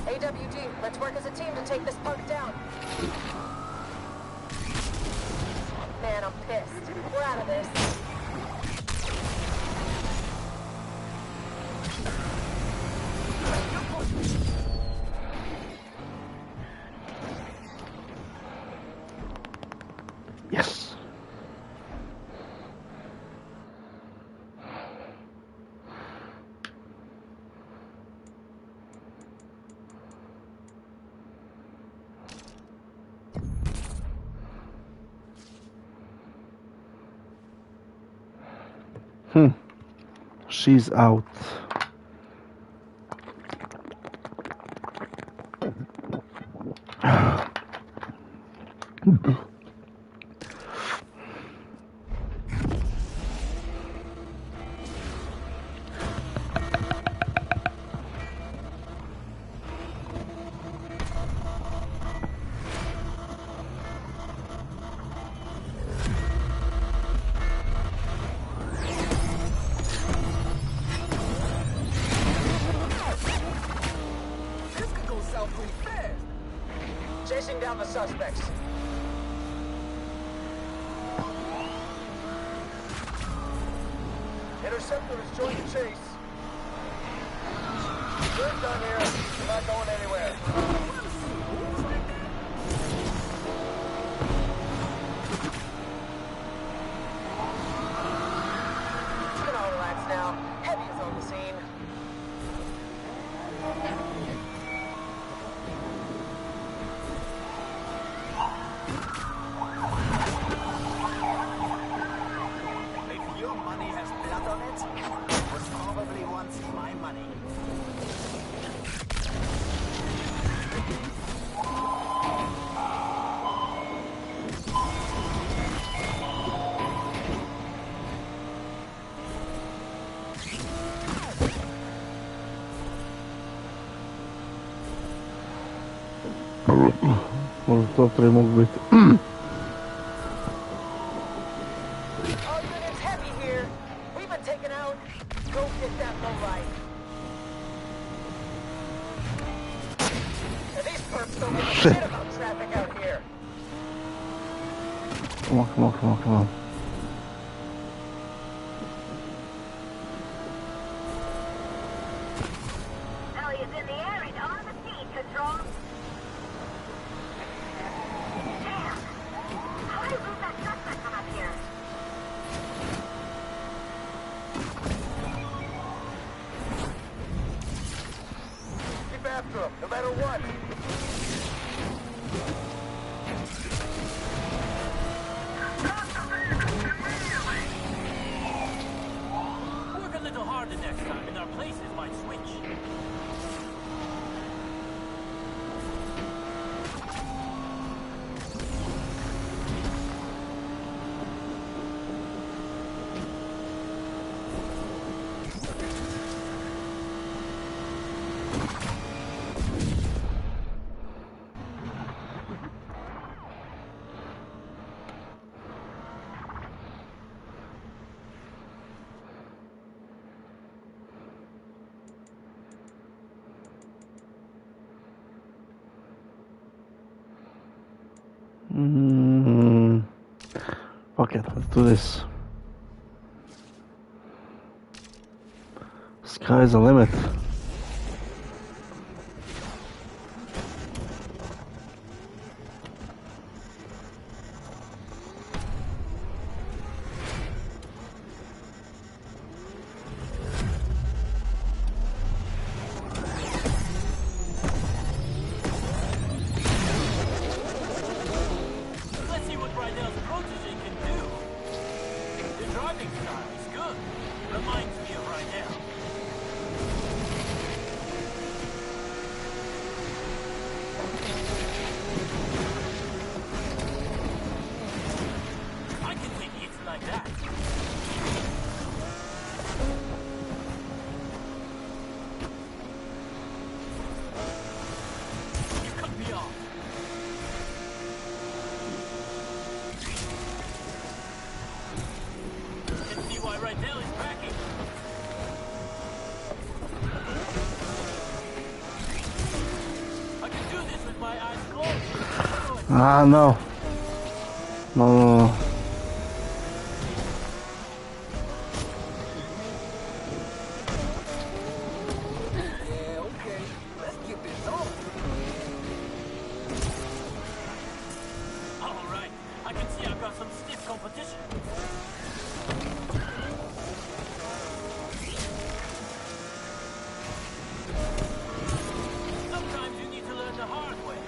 Speaker 7: AWD, let's work as a team to take this punk down. Man, I'm pissed. We're out of this.
Speaker 12: Yes. She's out.
Speaker 9: down the suspects. Interceptor has joined the chase. We're done here. We're not going anywhere. You can all relax now. Heavy is on the scene.
Speaker 5: If your money has blood on it, it was probably once my money.
Speaker 12: Może to, który mógł być.
Speaker 9: All units heavy here. We've been taken out. Go get that lowlight. Now these perps don't give a shit about traffic out here.
Speaker 12: Come on, come on, come on, come on.
Speaker 6: Ellie is in the air and on the scene, Control. Damn! How did we lose that suspect from up here?
Speaker 9: Keep after him, no matter what.
Speaker 5: Work a little harder next time, and our places might switch.
Speaker 12: Fuck it, let's do this. Sky's the limit.
Speaker 5: Let's see what Rydell's protege can do. Their driving style is good. Reminds me of Rydell. I can take hits like that. You cut me off. Can see why Rydell is backing. I can do this with my eyes closed.
Speaker 12: Ah, no. No, no, no.
Speaker 5: Yeah, okay. Let's get this on. All right. I can see I've got some stiff competition. Sometimes you need to learn the hard way.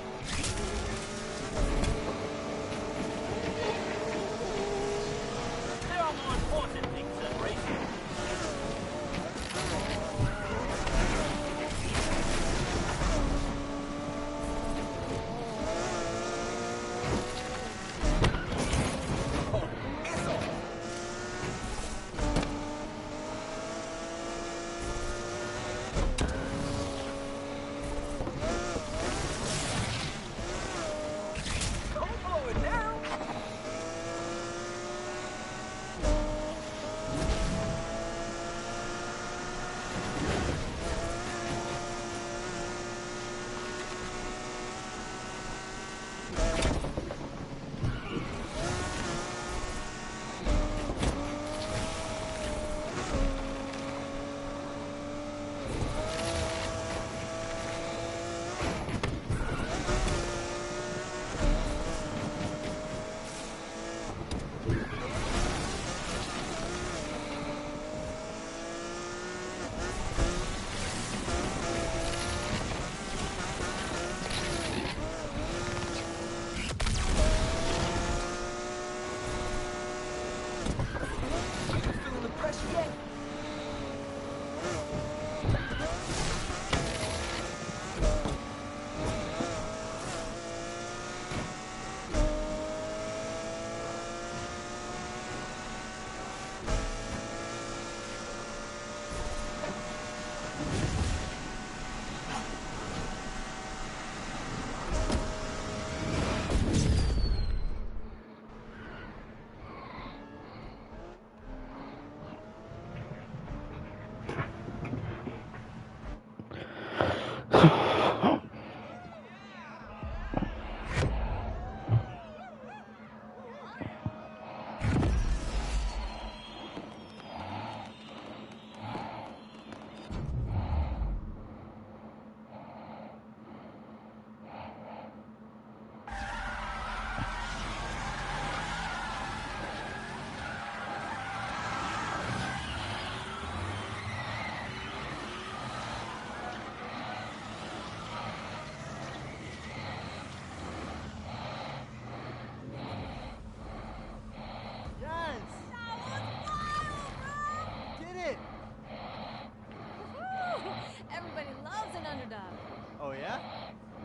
Speaker 2: yeah?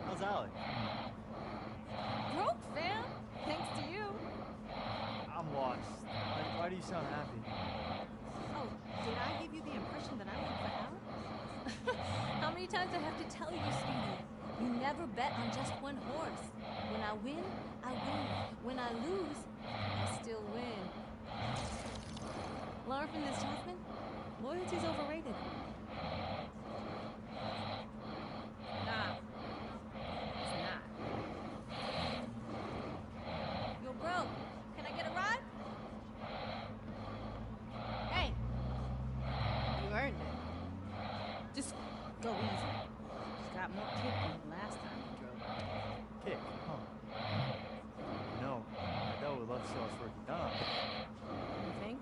Speaker 2: How's Alec?
Speaker 13: Broke, fam. Thanks to you.
Speaker 2: I'm lost. Why do you sound happy?
Speaker 13: Oh, did I give you the impression that I went for Alex? How many times I have to tell you, Speedy? You never bet on just one horse. When I win, I win. When I lose, I still win. Learn from this, Jasmine. Loyalty's overrated. Nah. It's not. Yo, bro, can I get a ride? Hey. You earned it. Just go easy. Just got more kick than the last time you drove.
Speaker 2: Kick, huh? No, Adele would love to see us working done.
Speaker 13: You think?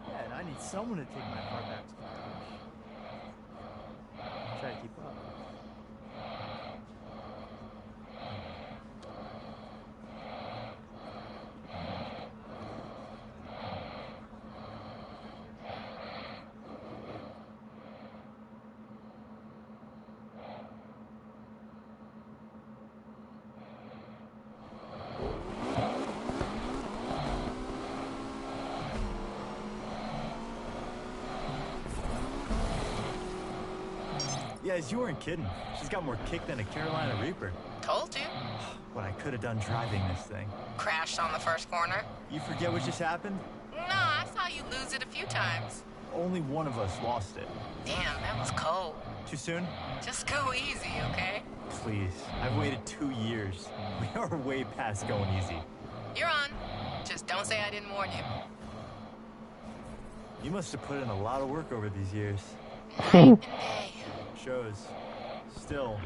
Speaker 2: Yeah, and I need someone to take my car back to the garage. Try to keep up. Yes, you weren't kidding. She's got more kick than a Carolina Reaper.
Speaker 10: Told you.
Speaker 2: What I could have done driving this thing.
Speaker 10: Crashed on the first corner.
Speaker 2: You forget what just happened?
Speaker 10: No, I saw you lose it a few times.
Speaker 2: Only one of us lost it.
Speaker 10: Damn, that was cold.
Speaker 2: Too soon?
Speaker 10: Just go easy, okay?
Speaker 2: Please. I've waited 2 years. We are way past going easy.
Speaker 10: You're on. Just don't say I didn't warn you.
Speaker 2: You must have put in a lot of work over these years.
Speaker 10: Night and day.
Speaker 2: Shows. Still.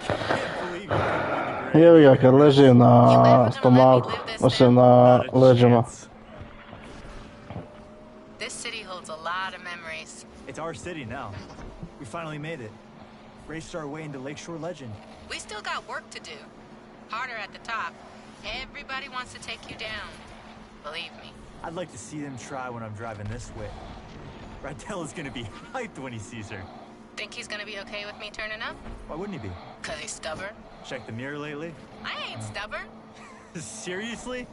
Speaker 2: Can't believe you
Speaker 12: Jevi ga kad leži na stomaku, osim na leđima.
Speaker 10: This city holds a lot of memories.
Speaker 2: It's our city now. We finally made it. Raced our way into Lakeshore Legend.
Speaker 10: We still got work to do. Harder at the top. Everybody wants to take you down. Believe me.
Speaker 2: I'd like to see them try when I'm driving this way. Rydell is gonna be hyped when he sees her.
Speaker 10: Think he's gonna be okay with me turning up?
Speaker 2: Why wouldn't he be?
Speaker 10: 'Cause he's stubborn?
Speaker 2: Check the mirror lately?
Speaker 10: I ain't stubborn.
Speaker 2: Seriously?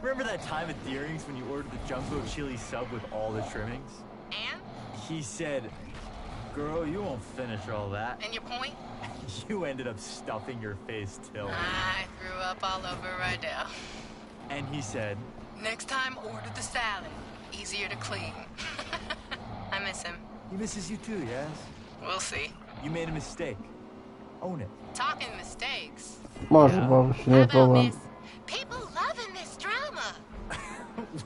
Speaker 2: Remember that time at Deering's when you ordered the jumbo chili sub with all the trimmings?
Speaker 10: And?
Speaker 2: He said, girl, you won't finish all that.
Speaker 10: And your point?
Speaker 2: You ended up stuffing your face till.
Speaker 10: I threw up all over Rydell.
Speaker 2: And he said,
Speaker 10: next time, order the salad. Easier to clean. I miss him.
Speaker 2: He misses you too, yes?
Speaker 10: We'll see.
Speaker 2: You made a mistake. Own it.
Speaker 10: Talking mistakes.
Speaker 12: Može, babiš, nije problem.
Speaker 10: People loving this drama.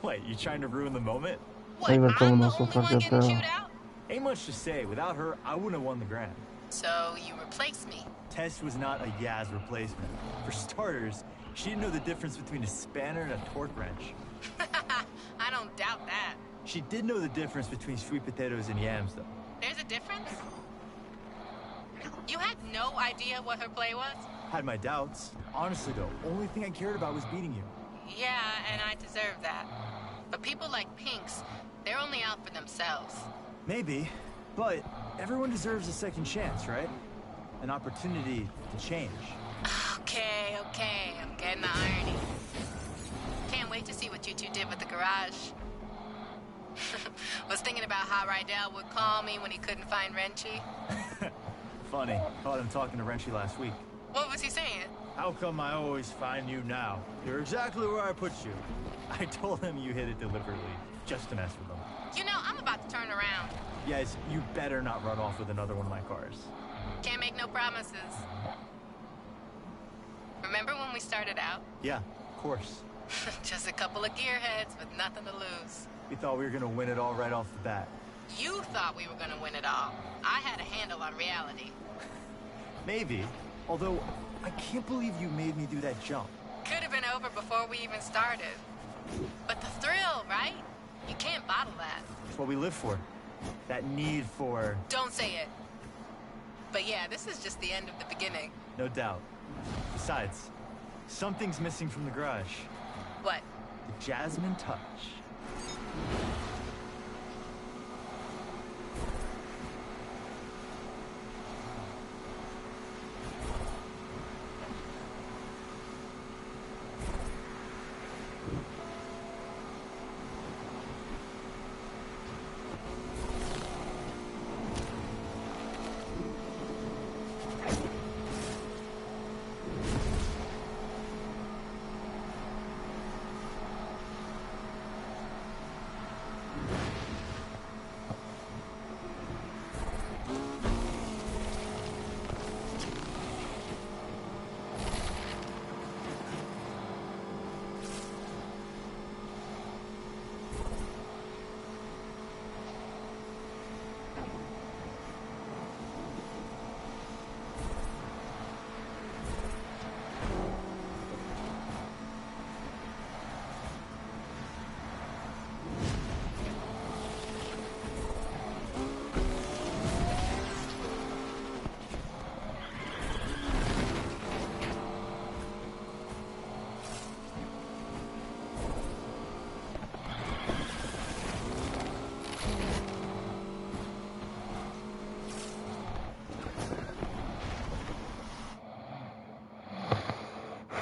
Speaker 2: What, you trying to ruin the moment?
Speaker 10: What, I'm the only one getting chewed out?
Speaker 2: Ain't much to say. Without her, I wouldn't have won the Grand.
Speaker 10: So you replaced me?
Speaker 2: Tess was not a Yaz replacement. For starters, she didn't know the difference between a spanner and a torque wrench.
Speaker 10: I don't doubt that.
Speaker 2: She did know the difference between sweet potatoes and yams, though.
Speaker 10: There's a difference? You had no idea what her play was?
Speaker 2: Had my doubts. Honestly, though, only thing I cared about was beating you.
Speaker 10: Yeah, and I deserve that. But people like Pinks, they're only out for themselves.
Speaker 2: Maybe, but everyone deserves a second chance, right? An opportunity to change.
Speaker 10: Okay, I'm getting the irony. Can't wait to see what you two did with the garage. Was thinking about how Rydell would call me when he couldn't find Wrenchy.
Speaker 2: Funny. Caught him talking to Wrenchy last week.
Speaker 10: What was he saying?
Speaker 2: How come I always find you now? You're exactly where I put you. I told him you hit it deliberately, just to mess with him.
Speaker 10: You know, I'm about to turn around.
Speaker 2: Yes, you better not run off with another one of my cars.
Speaker 10: Can't make no promises. Remember when we started out?
Speaker 2: Yeah, of course.
Speaker 10: Just a couple of gearheads with nothing to lose.
Speaker 2: We thought we were gonna win it all right off the bat.
Speaker 10: You thought we were gonna win it all. I had a handle on reality.
Speaker 2: Maybe. Although, I can't believe you made me do that jump.
Speaker 10: Could have been over before we even started. But the thrill, right? You can't bottle that.
Speaker 2: It's what we live for. That need for...
Speaker 10: Don't say it. But yeah, this is just the end of the beginning.
Speaker 2: No doubt. Besides, something's missing from the garage.
Speaker 10: What?
Speaker 2: The Jasmine touch.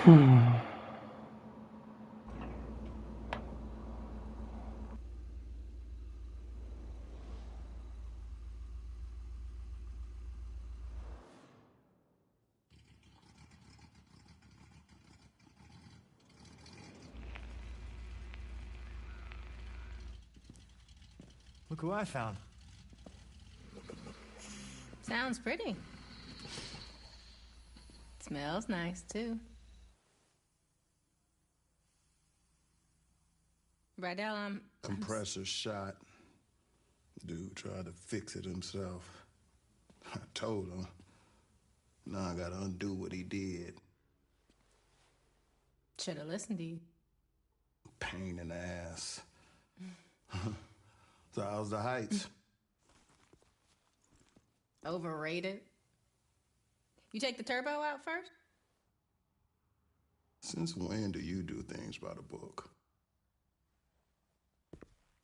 Speaker 2: Look who I found.
Speaker 4: Sounds pretty. Smells nice, too. Rydell,
Speaker 1: Compressor shot. Dude tried to fix it himself. I told him. Now I gotta undo what he did.
Speaker 4: Should have listened to you.
Speaker 1: Pain in the ass. So how's the Heights?
Speaker 4: Overrated. You take the turbo out first?
Speaker 1: Since when do you do things by the book?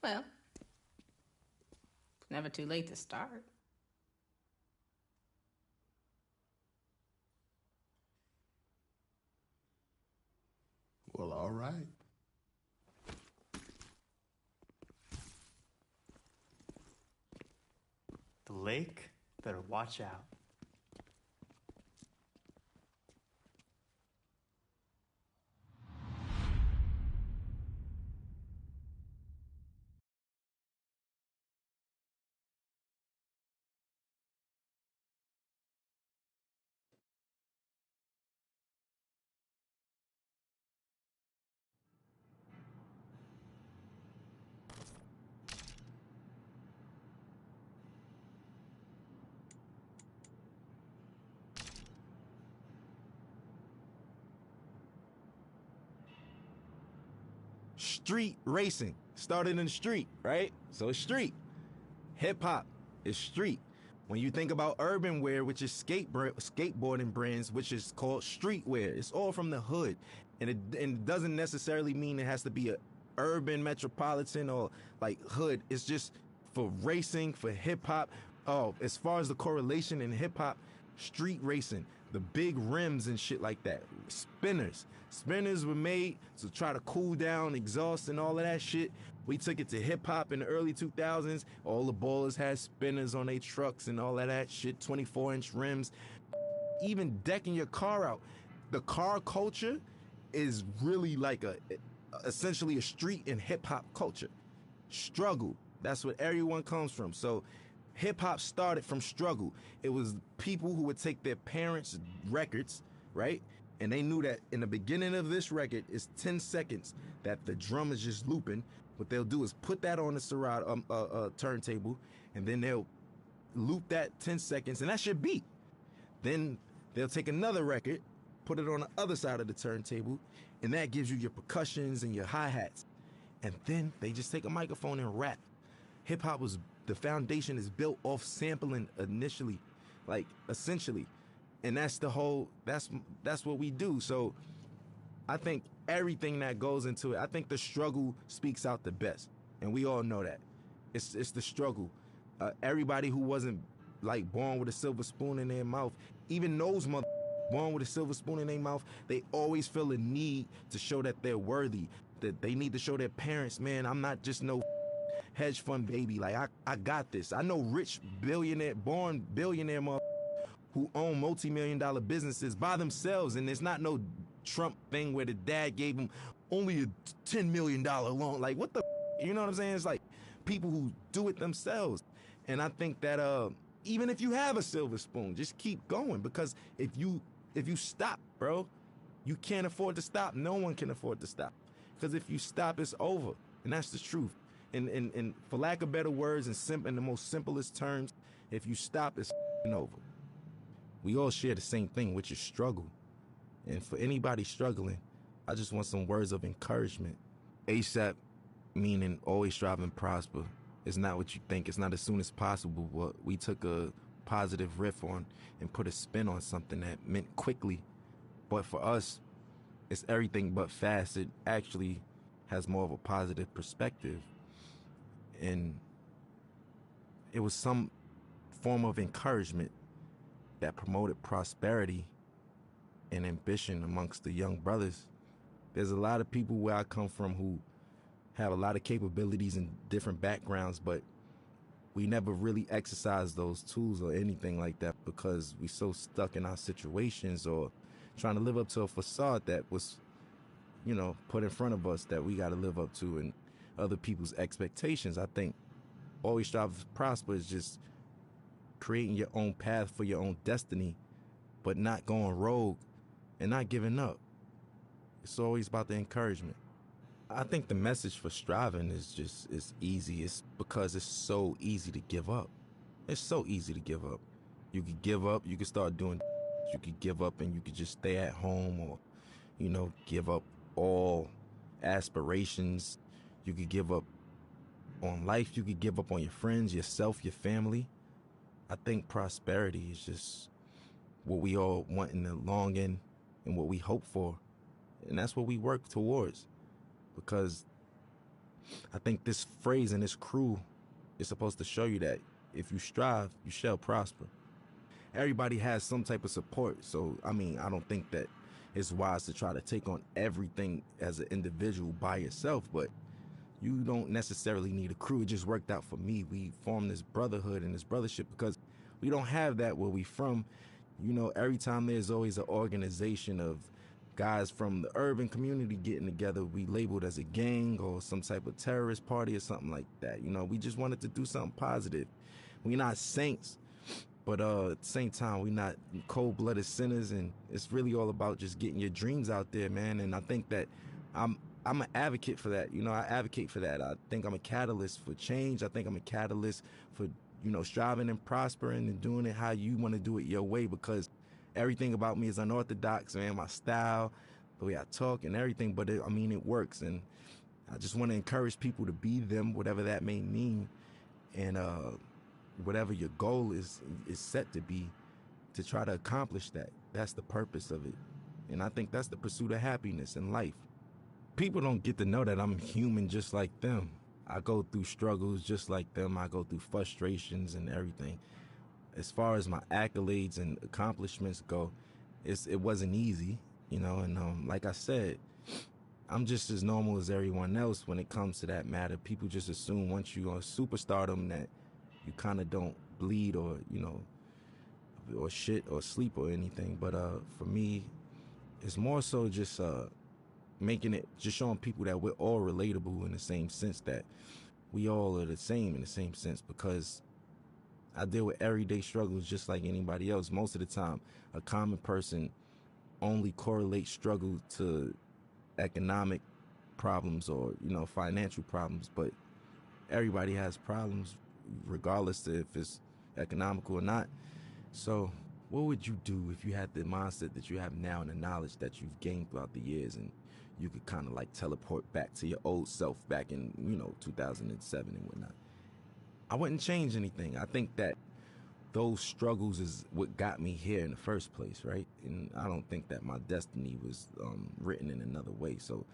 Speaker 4: Well, it's never too late to start.
Speaker 1: Well, all right.
Speaker 2: The lake better watch out.
Speaker 14: Street racing started in the street, right? So it's street. Hip hop is street. When you think about urban wear, which is skateboarding brands, which is called streetwear, it's all from the hood, and it doesn't necessarily mean it has to be a urban metropolitan or like hood. It's just for racing, for hip hop. Oh, as far as the correlation in hip hop, street racing, the big rims and shit like that, spinners. Spinners were made to try to cool down exhaust and all of that shit. We took it to hip-hop in the early 2000s. All the ballers had spinners on their trucks and all of that shit, 24-inch rims. Even decking your car out. The car culture is really like essentially a street and hip-hop culture. Struggle, that's what everyone comes from. So hip-hop started from struggle. It was people who would take their parents' records, right? And they knew that in the beginning of this record, it's 10 seconds that the drum is just looping. What they'll do is put that on the Serato turntable, and then they'll loop that 10 seconds, and that's your beat. Then they'll take another record, put it on the other side of the turntable, and that gives you your percussions and your hi-hats. And then they just take a microphone and rap. Hip-hop was, the foundation is built off sampling initially, like essentially. And that's the whole, that's what we do. So I think everything that goes into it, I think the struggle speaks out the best. And we all know that. It's the struggle. Everybody who wasn't like born with a silver spoon in their mouth, even those born with a silver spoon in their mouth, they always feel a need to show that they're worthy, that they need to show their parents, man, I'm not just no hedge fund baby. Like, I got this. I know rich billionaire, born billionaire who own multi-million-dollar businesses by themselves, and it's not no Trump thing where the dad gave him only a $10 million loan. Like, what the, you know what I'm saying? It's like people who do it themselves. And I think that even if you have a silver spoon, just keep going, because if you stop, bro, you can't afford to stop. No one can afford to stop, because if you stop, it's over, and that's the truth. And for lack of better words, in the most simplest terms, if you stop, it's over. We all share the same thing, which is struggle. And for anybody struggling, I just want some words of encouragement. ASAP, meaning always strive and prosper. It's not what you think. It's not as soon as possible. But we took a positive riff on and put a spin on something that meant quickly. But for us, it's everything but fast. It actually has more of a positive perspective. And it was some form of encouragement that promoted prosperity and ambition amongst the young brothers. There's a lot of people where I come from who have a lot of capabilities and different backgrounds, but we never really exercise those tools or anything like that because we so stuck in our situations or trying to live up to a facade that was, put in front of us that we got to live up to and other people's expectations. I think always strive to prosper is just creating your own path for your own destiny, but not going rogue and not giving up. It's always about the encouragement. I think the message for striving is easy. It's because it's so easy to give up. It's so easy to give up. You could give up, you could start doing, you could give up and you could just stay at home or, give up all aspirations. You could give up on life. You could give up on your friends, yourself, your family. I think prosperity is just what we all want in the long end and what we hope for. And that's what we work towards. Because I think this phrase and this crew is supposed to show you that if you strive, you shall prosper. Everybody has some type of support. So, I don't think that it's wise to try to take on everything as an individual by yourself, but you don't necessarily need a crew. It just worked out for me. We formed this brotherhood and this brothership because we don't have that where we from. Every time there's always an organization of guys from the urban community getting together, we labeled as a gang or some type of terrorist party or something like that. We just wanted to do something positive. We're not saints, but at the same time, we're not cold-blooded sinners, and it's really all about just getting your dreams out there, man. And I think that I'm an advocate for that. I advocate for that. I think I'm a catalyst for change. I think I'm a catalyst for, striving and prospering and doing it how you want to do it your way, because everything about me is unorthodox, man. My style, the way I talk and everything, but it works. And I just want to encourage people to be them, whatever that may mean. And whatever your goal is set to be, to try to accomplish that. That's the purpose of it. And I think that's the pursuit of happiness in life. People don't get to know that I'm human just like them. I go through struggles just like them. I go through frustrations and everything. As far as my accolades and accomplishments go, it wasn't easy, and like I said, I'm just as normal as everyone else when it comes to that matter. People just assume once you're a superstardom that you kind of don't bleed or, or shit or sleep or anything. But for me, it's more so just just showing people that we're all relatable in the same sense, that we all are the same in the same sense, because I deal with everyday struggles just like anybody else. Most of the time, a common person only correlates struggle to economic problems or, financial problems, but everybody has problems regardless of if it's economical or not. So what would you do if you had the mindset that you have now and the knowledge that you've gained throughout the years, and you could kind of like teleport back to your old self back in, 2007 and whatnot? I wouldn't change anything. I think that those struggles is what got me here in the first place, right? And I don't think that my destiny was written in another way. So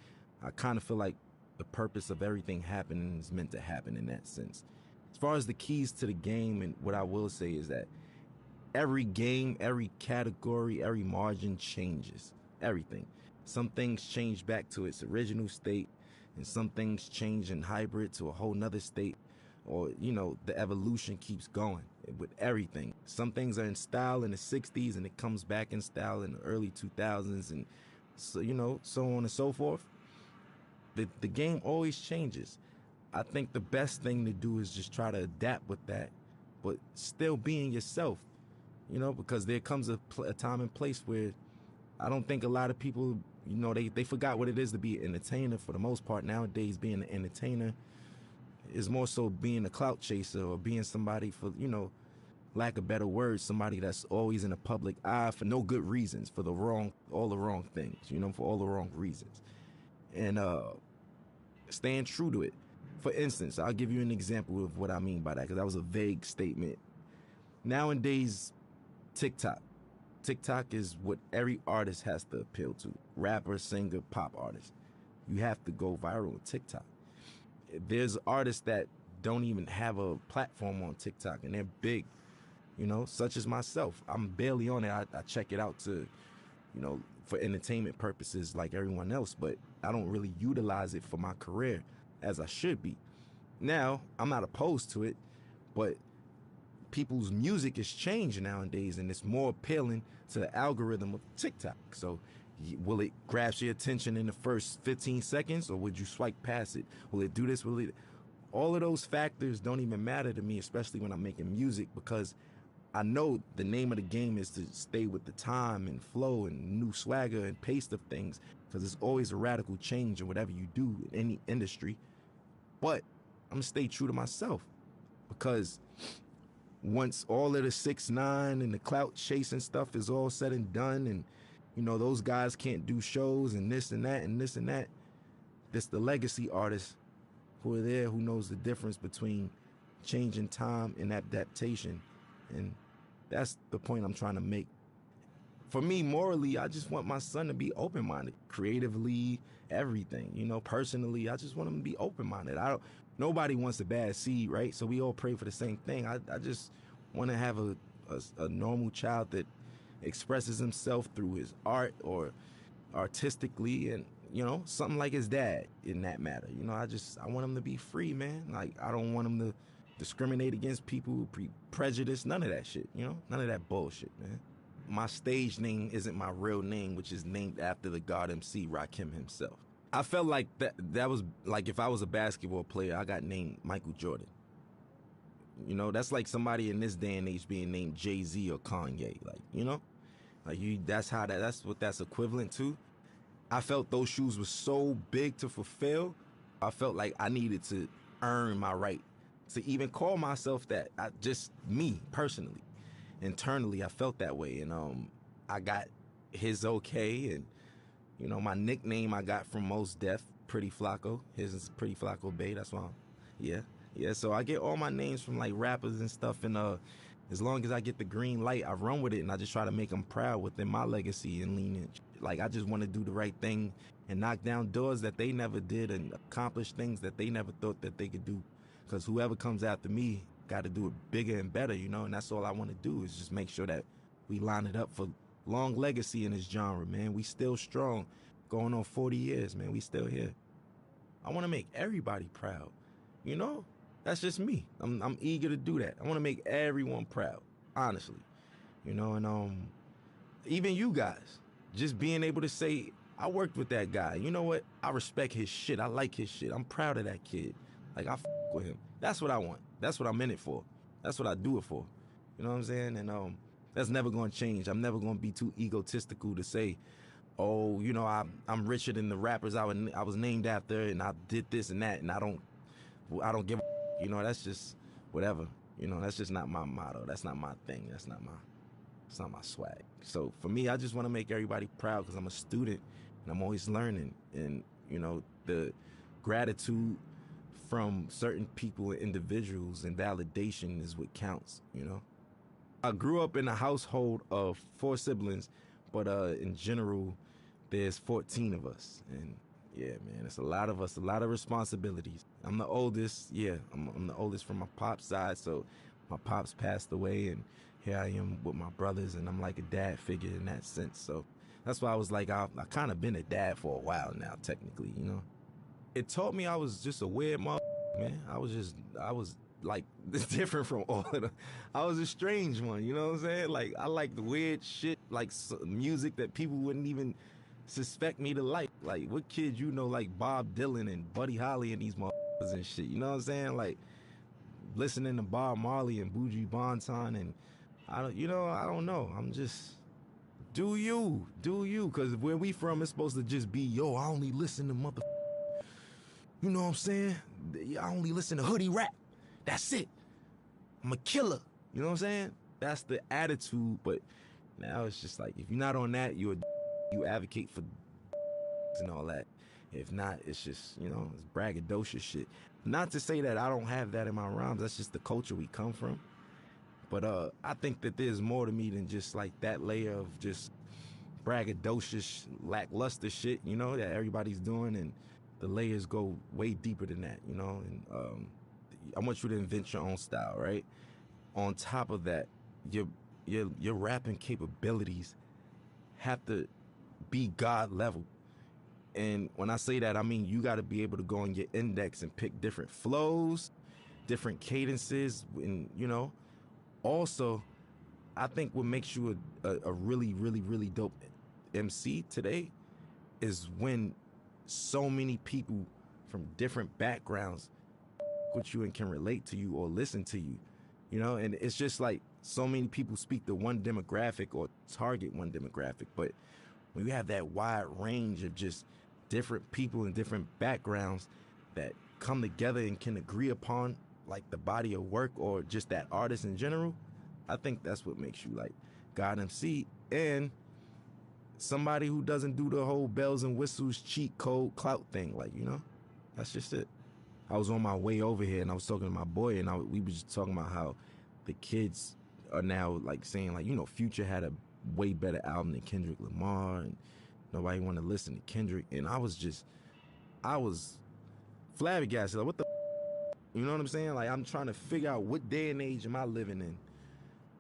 Speaker 14: I kind of feel like the purpose of everything happening is meant to happen in that sense. As far as the keys to the game, and what I will say is that every game, every category, every margin changes. Everything. Some things change back to its original state, and some things change in hybrid to a whole nother state. Or, the evolution keeps going with everything. Some things are in style in the 60s, and it comes back in style in the early 2000s, and so, so on and so forth. The game always changes. I think the best thing to do is just try to adapt with that, but still being yourself, because there comes a time and place where I don't think a lot of people, they forgot what it is to be an entertainer for the most part. Nowadays, being an entertainer is more so being a clout chaser, or being somebody for, lack of better words, somebody that's always in the public eye for no good reasons, for all the wrong things, for all the wrong reasons. And staying true to it. For instance, I'll give you an example of what I mean by that, because that was a vague statement. Nowadays, TikTok is what every artist has to appeal to. Rapper, singer, pop artist. You have to go viral on TikTok. There's artists that don't even have a platform on TikTok, and they're big, such as myself. I'm barely on it. I check it out to you know, for entertainment purposes like everyone else, but I don't really utilize it for my career as I should be. Now, I'm not opposed to it, but people's music is changing nowadays, and it's more appealing to the algorithm of TikTok. So will it grasp your attention in the first 15 seconds, or would you swipe past it? Will it do this? Will it? All of those factors don't even matter to me, especially when I'm making music, because I know the name of the game is to stay with the time and flow and new swagger and pace of things, because there's always a radical change in whatever you do in any industry. But I'm gonna stay true to myself, because once all of the 6ix9ine and the clout chasing stuff is all said and done, and you know those guys can't do shows and this and that and this and that, this the legacy artists who are there, who knows the difference between changing time and adaptation. And that's the point I'm trying to make. For me, morally, I just want my son to be open-minded, creatively, everything. You know, personally, I just want him to be open-minded. Nobody wants a bad seed, right? So we all pray for the same thing. I just want to have a normal child that expresses himself through his art or artistically, and you know, something like his dad in that matter. You know, I want him to be free, man. Like, I don't want him to discriminate against people, prejudice, none of that shit, you know? None of that bullshit, man. My stage name isn't my real name, which is named after the God MC Rakim himself. I felt like that was like if I was a basketball player, I got named Michael Jordan. You know, that's like somebody in this day and age being named Jay-Z or Kanye, like, you know? Like, that's what that's equivalent to. I felt those shoes were so big to fulfill. I felt like I needed to earn my right to even call myself that. Just me, personally. Internally, I felt that way. And I got his okay. And, you know, my nickname I got from Mos Def, Pretty Flacco. His is Pretty Flacco Bay. That's why Yeah, so I get all my names from, like, rappers and stuff. And as long as I get the green light, I run with it. And I just try to make them proud within my legacy and lineage. Like, I just want to do the right thing and knock down doors that they never did and accomplish things that they never thought that they could do. Because whoever comes after me got to do it bigger and better, you know? And that's all I want to do, is just make sure that we line it up for long legacy in this genre, man. We still strong. Going on 40 years, man. We still here. I want to make everybody proud, you know? That's just me. I'm eager to do that. I want to make everyone proud, honestly. You know, and even you guys. Just being able to say, I worked with that guy. You know what? I respect his shit. I like his shit. I'm proud of that kid. Like, I with him. That's what I want. That's what I'm in it for. That's what I do it for. You know what I'm saying? And that's never going to change. I'm never going to be too egotistical to say, oh, you know, I'm richer than the rappers I was named after, and I did this and that, and I don't give a, you know, that's just whatever. You know, that's just not my motto. That's not my thing. It's not my swag. So for me, I just want to make everybody proud, because I'm a student and I'm always learning. And, you know, the gratitude from certain people and individuals and validation is what counts, you know? I grew up in a household of 4 siblings, but in general, there's 14 of us. And yeah, man, it's a lot of us, a lot of responsibilities. I'm the oldest. Yeah, I'm the oldest from my pop's side. So my pops passed away, and here I am with my brothers, and I'm like a dad figure in that sense. So that's why I was like, I kind of been a dad for a while now, technically, you know? It taught me I was just a weird man. I was like different from all of them. I was a strange one, you know what I'm saying? Like, I like the weird shit, like music that people wouldn't even suspect me to like. Like, what kid you know like Bob Dylan and Buddy Holly and these motherfuckers and shit, you know what I'm saying? Like, listening to Bob Marley and Buju Banton, and I don't know. I'm just, do you, because where we from, it's supposed to just be, yo, I only listen to you know what I'm saying? I only listen to hoodie rap. That's it. I'm a killer. You know what I'm saying? That's the attitude. But now it's just like, if you're not on that, you advocate for and all that. If not, it's just, you know, it's braggadocious shit. Not to say that I don't have that in my rhymes. That's just the culture we come from. But I think that there's more to me than just like that layer of just braggadocious, lackluster shit, you know, that everybody's doing. And the layers go way deeper than that, you know? And I want you to invent your own style, right? On top of that, your rapping capabilities have to be God level. And when I say that, I mean you got to be able to go on your index and pick different flows, different cadences, and also, I think what makes you a really, really, really dope MC today is when so many people from different backgrounds with you and can relate to you or listen to you, and it's just like so many people speak to one demographic or target one demographic, but when you have that wide range of just different people and different backgrounds that come together and can agree upon like the body of work or just that artist in general, I think that's what makes you like God MC and somebody who doesn't do the whole bells and whistles cheat code clout thing. Like, that's just it. I was on my way over here and I was talking to my boy and we were just talking about how the kids are now like saying like, Future had a way better album than Kendrick Lamar and nobody want to listen to Kendrick. And I was flabbergasted. Like, what the you know what I'm saying? Like, I'm trying to figure out what day and age am I living in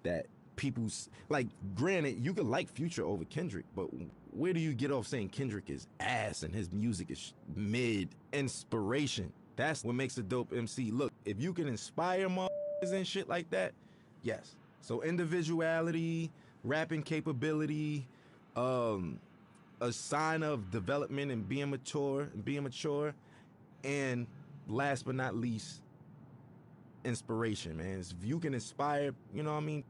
Speaker 14: that people's, like, granted, you could like Future over Kendrick, but where do you get off saying Kendrick is ass and his music is mid? Inspiration. That's what makes a dope MC. Look, if you can inspire motherfuckers and shit like that, yes. So individuality, rapping capability, a sign of development and being mature, and last but not least, inspiration, man. If you can inspire,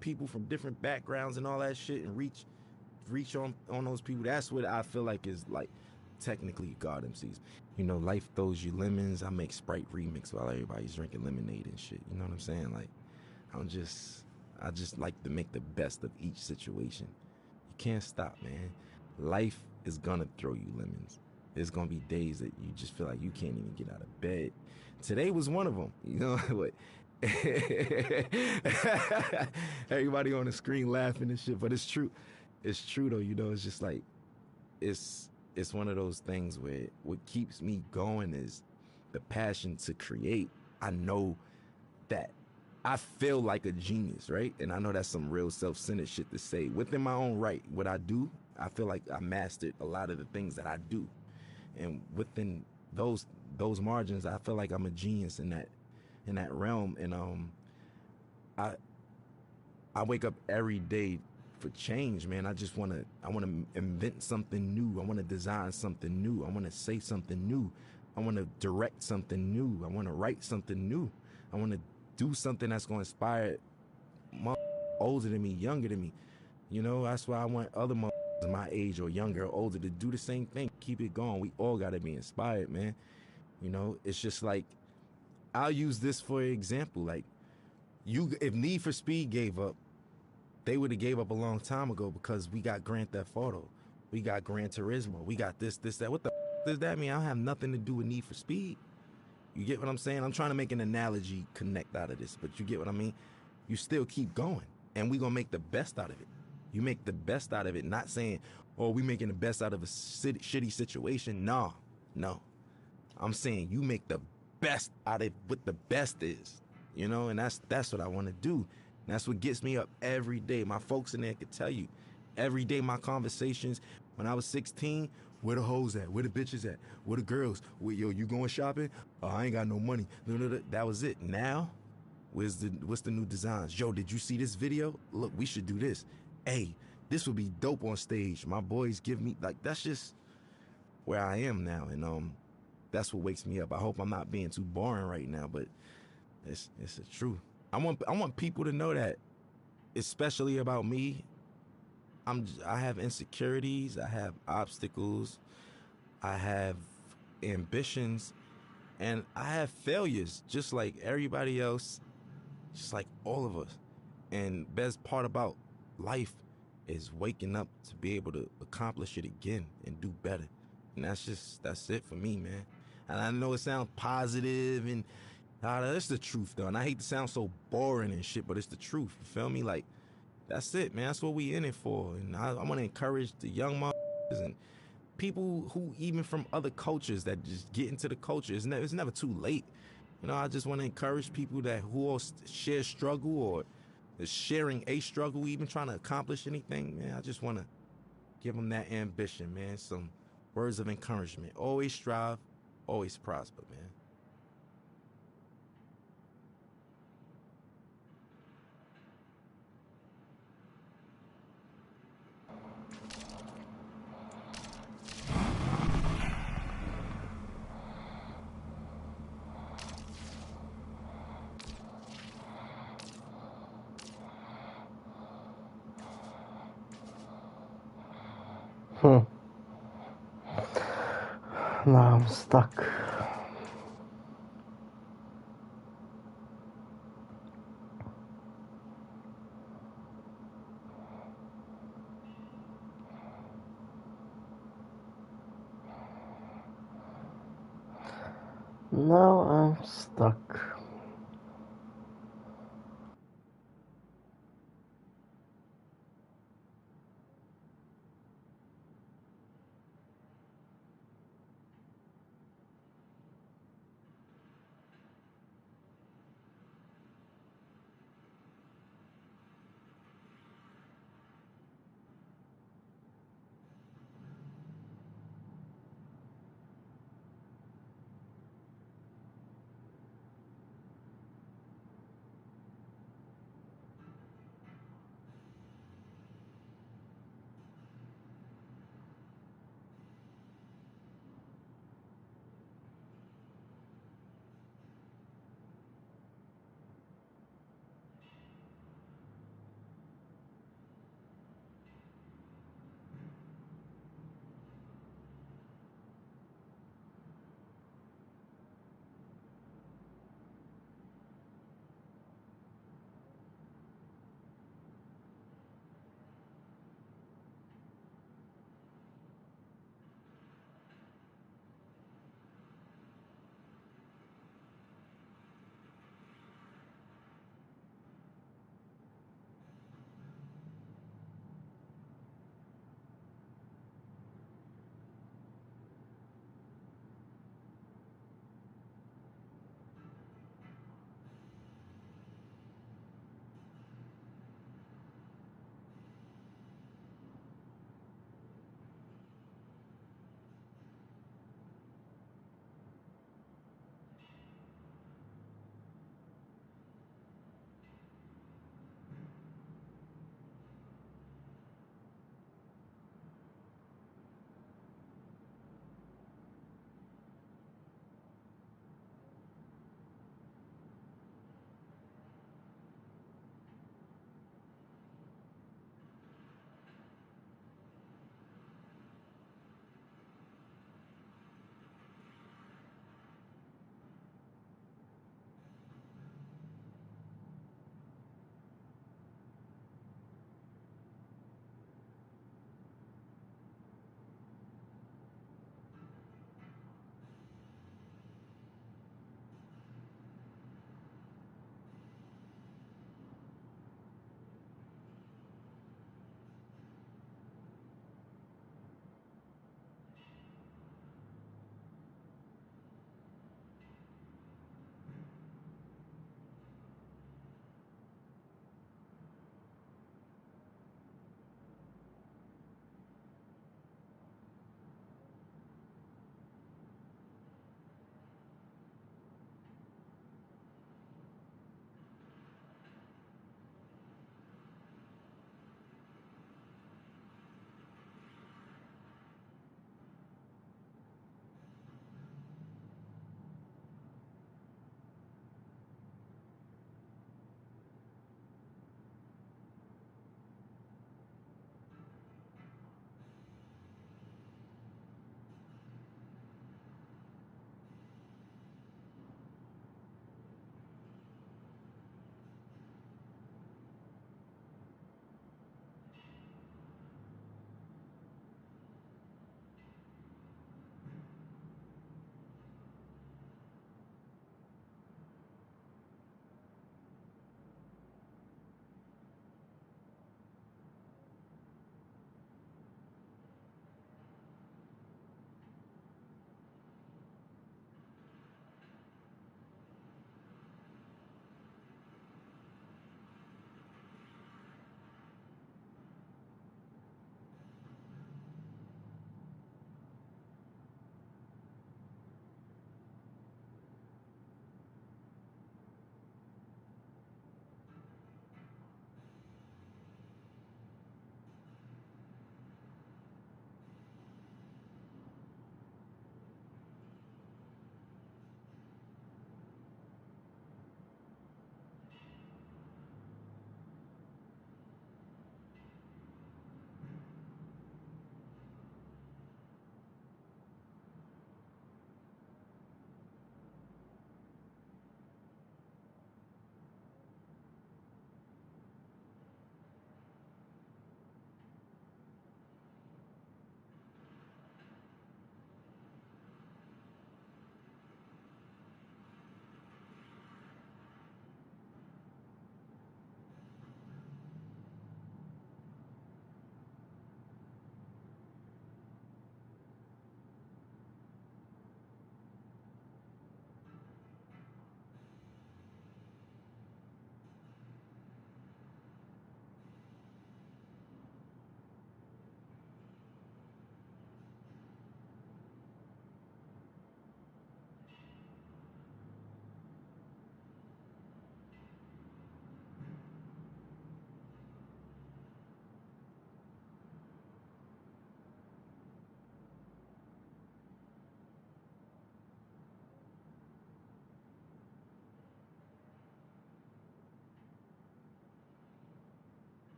Speaker 14: people from different backgrounds and all that shit and reach on those people, that's what I feel like is like technically God MCs. Life throws you lemons. I make Sprite remix while everybody's drinking lemonade and shit. You know what I'm saying? Like, I just like to make the best of each situation. You can't stop, man. Life is gonna throw you lemons. There's gonna be days that you just feel like you can't even get out of bed. Today was one of them. What? Everybody on the screen laughing and shit, but it's true. It's true though. It's just like it's one of those things where what keeps me going is the passion to create. I know that I feel like a genius, right? And I know that's some real self-centered shit to say. Within my own right, what I do, I feel like I mastered a lot of the things that I do. And within those margins, I feel like I'm a genius in that realm. And I wake up every day for change, man. I wanna invent something new. I wanna design something new. I wanna say something new. I wanna direct something new. I wanna write something new. I wanna do something that's gonna inspire older than me, younger than me. That's why I want other my age or younger or older to do the same thing. Keep it going. We all gotta be inspired, man. It's just like, I'll use this for example. Like, if Need for Speed gave up, they would have gave up a long time ago because we got Grand Theft Auto, we got Gran Turismo, we got this, that. What the does that mean? I don't have nothing to do with Need for Speed. You get what I'm saying? I'm trying to make an analogy connect out of this, but you get what I mean? You still keep going, and we gonna make the best out of it. You make the best out of it, not saying, oh, we making the best out of a shitty situation. No. I'm saying you make the best out of what the best is, and that's what I want to do. And that's what gets me up every day. My folks in there could tell you, every day my conversations, when I was 16, where the hoes at? Where the bitches at? Where the girls? Yo, you going shopping? Oh, I ain't got no money. That was it. Now, what's the new designs? Yo, did you see this video? Look, we should do this. Hey, this would be dope on stage. My boys give me, like, that's just where I am now. And that's what wakes me up. I hope I'm not being too boring right now, but it's the truth. I want people to know that, especially about me, I have insecurities, I have obstacles, I have ambitions, and I have failures, just like everybody else, just like all of us. And best part about life is waking up to be able to accomplish it again and do better. And that's it for me, man. And I know it sounds positive and that's the truth though. And I hate to sound so boring and shit, but it's the truth. You feel me? Like, that's it, man. That's what we in it for. And I want to encourage the young motherfuckers and people who even from other cultures that just get into the culture. It's never too late. I just want to encourage people who all share struggle or is sharing a struggle, even trying to accomplish anything, man. I just want to Give them that ambition, man. Some words of encouragement. Always strive, always prosper, man.
Speaker 12: Now I'm stuck. Now I'm stuck.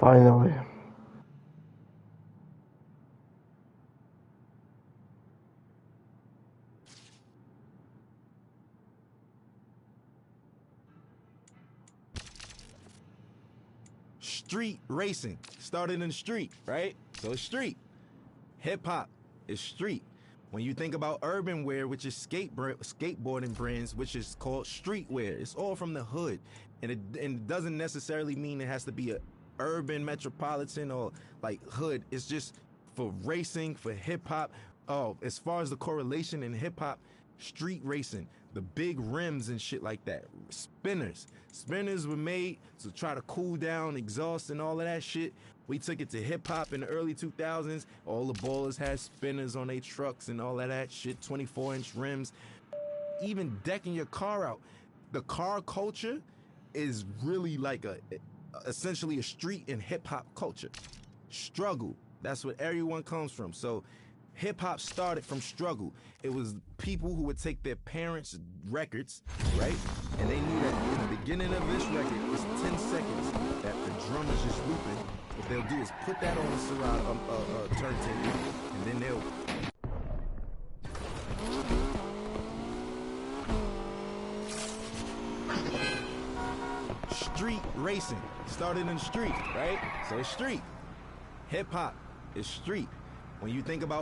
Speaker 12: Finally.
Speaker 14: Street racing started in the street, right? So it's street. Hip hop is street. When you think about urban wear, which is skateboarding brands, which is called streetwear, it's all from the hood, and it doesn't necessarily mean it has to be a urban metropolitan or like hood. It's just for racing, for hip hop. Oh, as far as the correlation in hip hop, street racing, the big rims and shit like that, spinners were made to try to cool down exhaust and all of that shit. We took it to hip hop in the early 2000s. All the ballers had spinners on their trucks and all of that shit, 24-inch rims. Even decking your car out. The car culture is really like essentially a street and hip hop culture. Struggle. That's what everyone comes from. So hip hop started from struggle. It was people who would take their parents' records, right? And they knew that in the beginning of this record, it's 10 seconds that the drummer's just looping. What they'll do is put that on a surround turntable, and then they'll street racing started in the street, right? So it's street. Hip hop is street. When you think about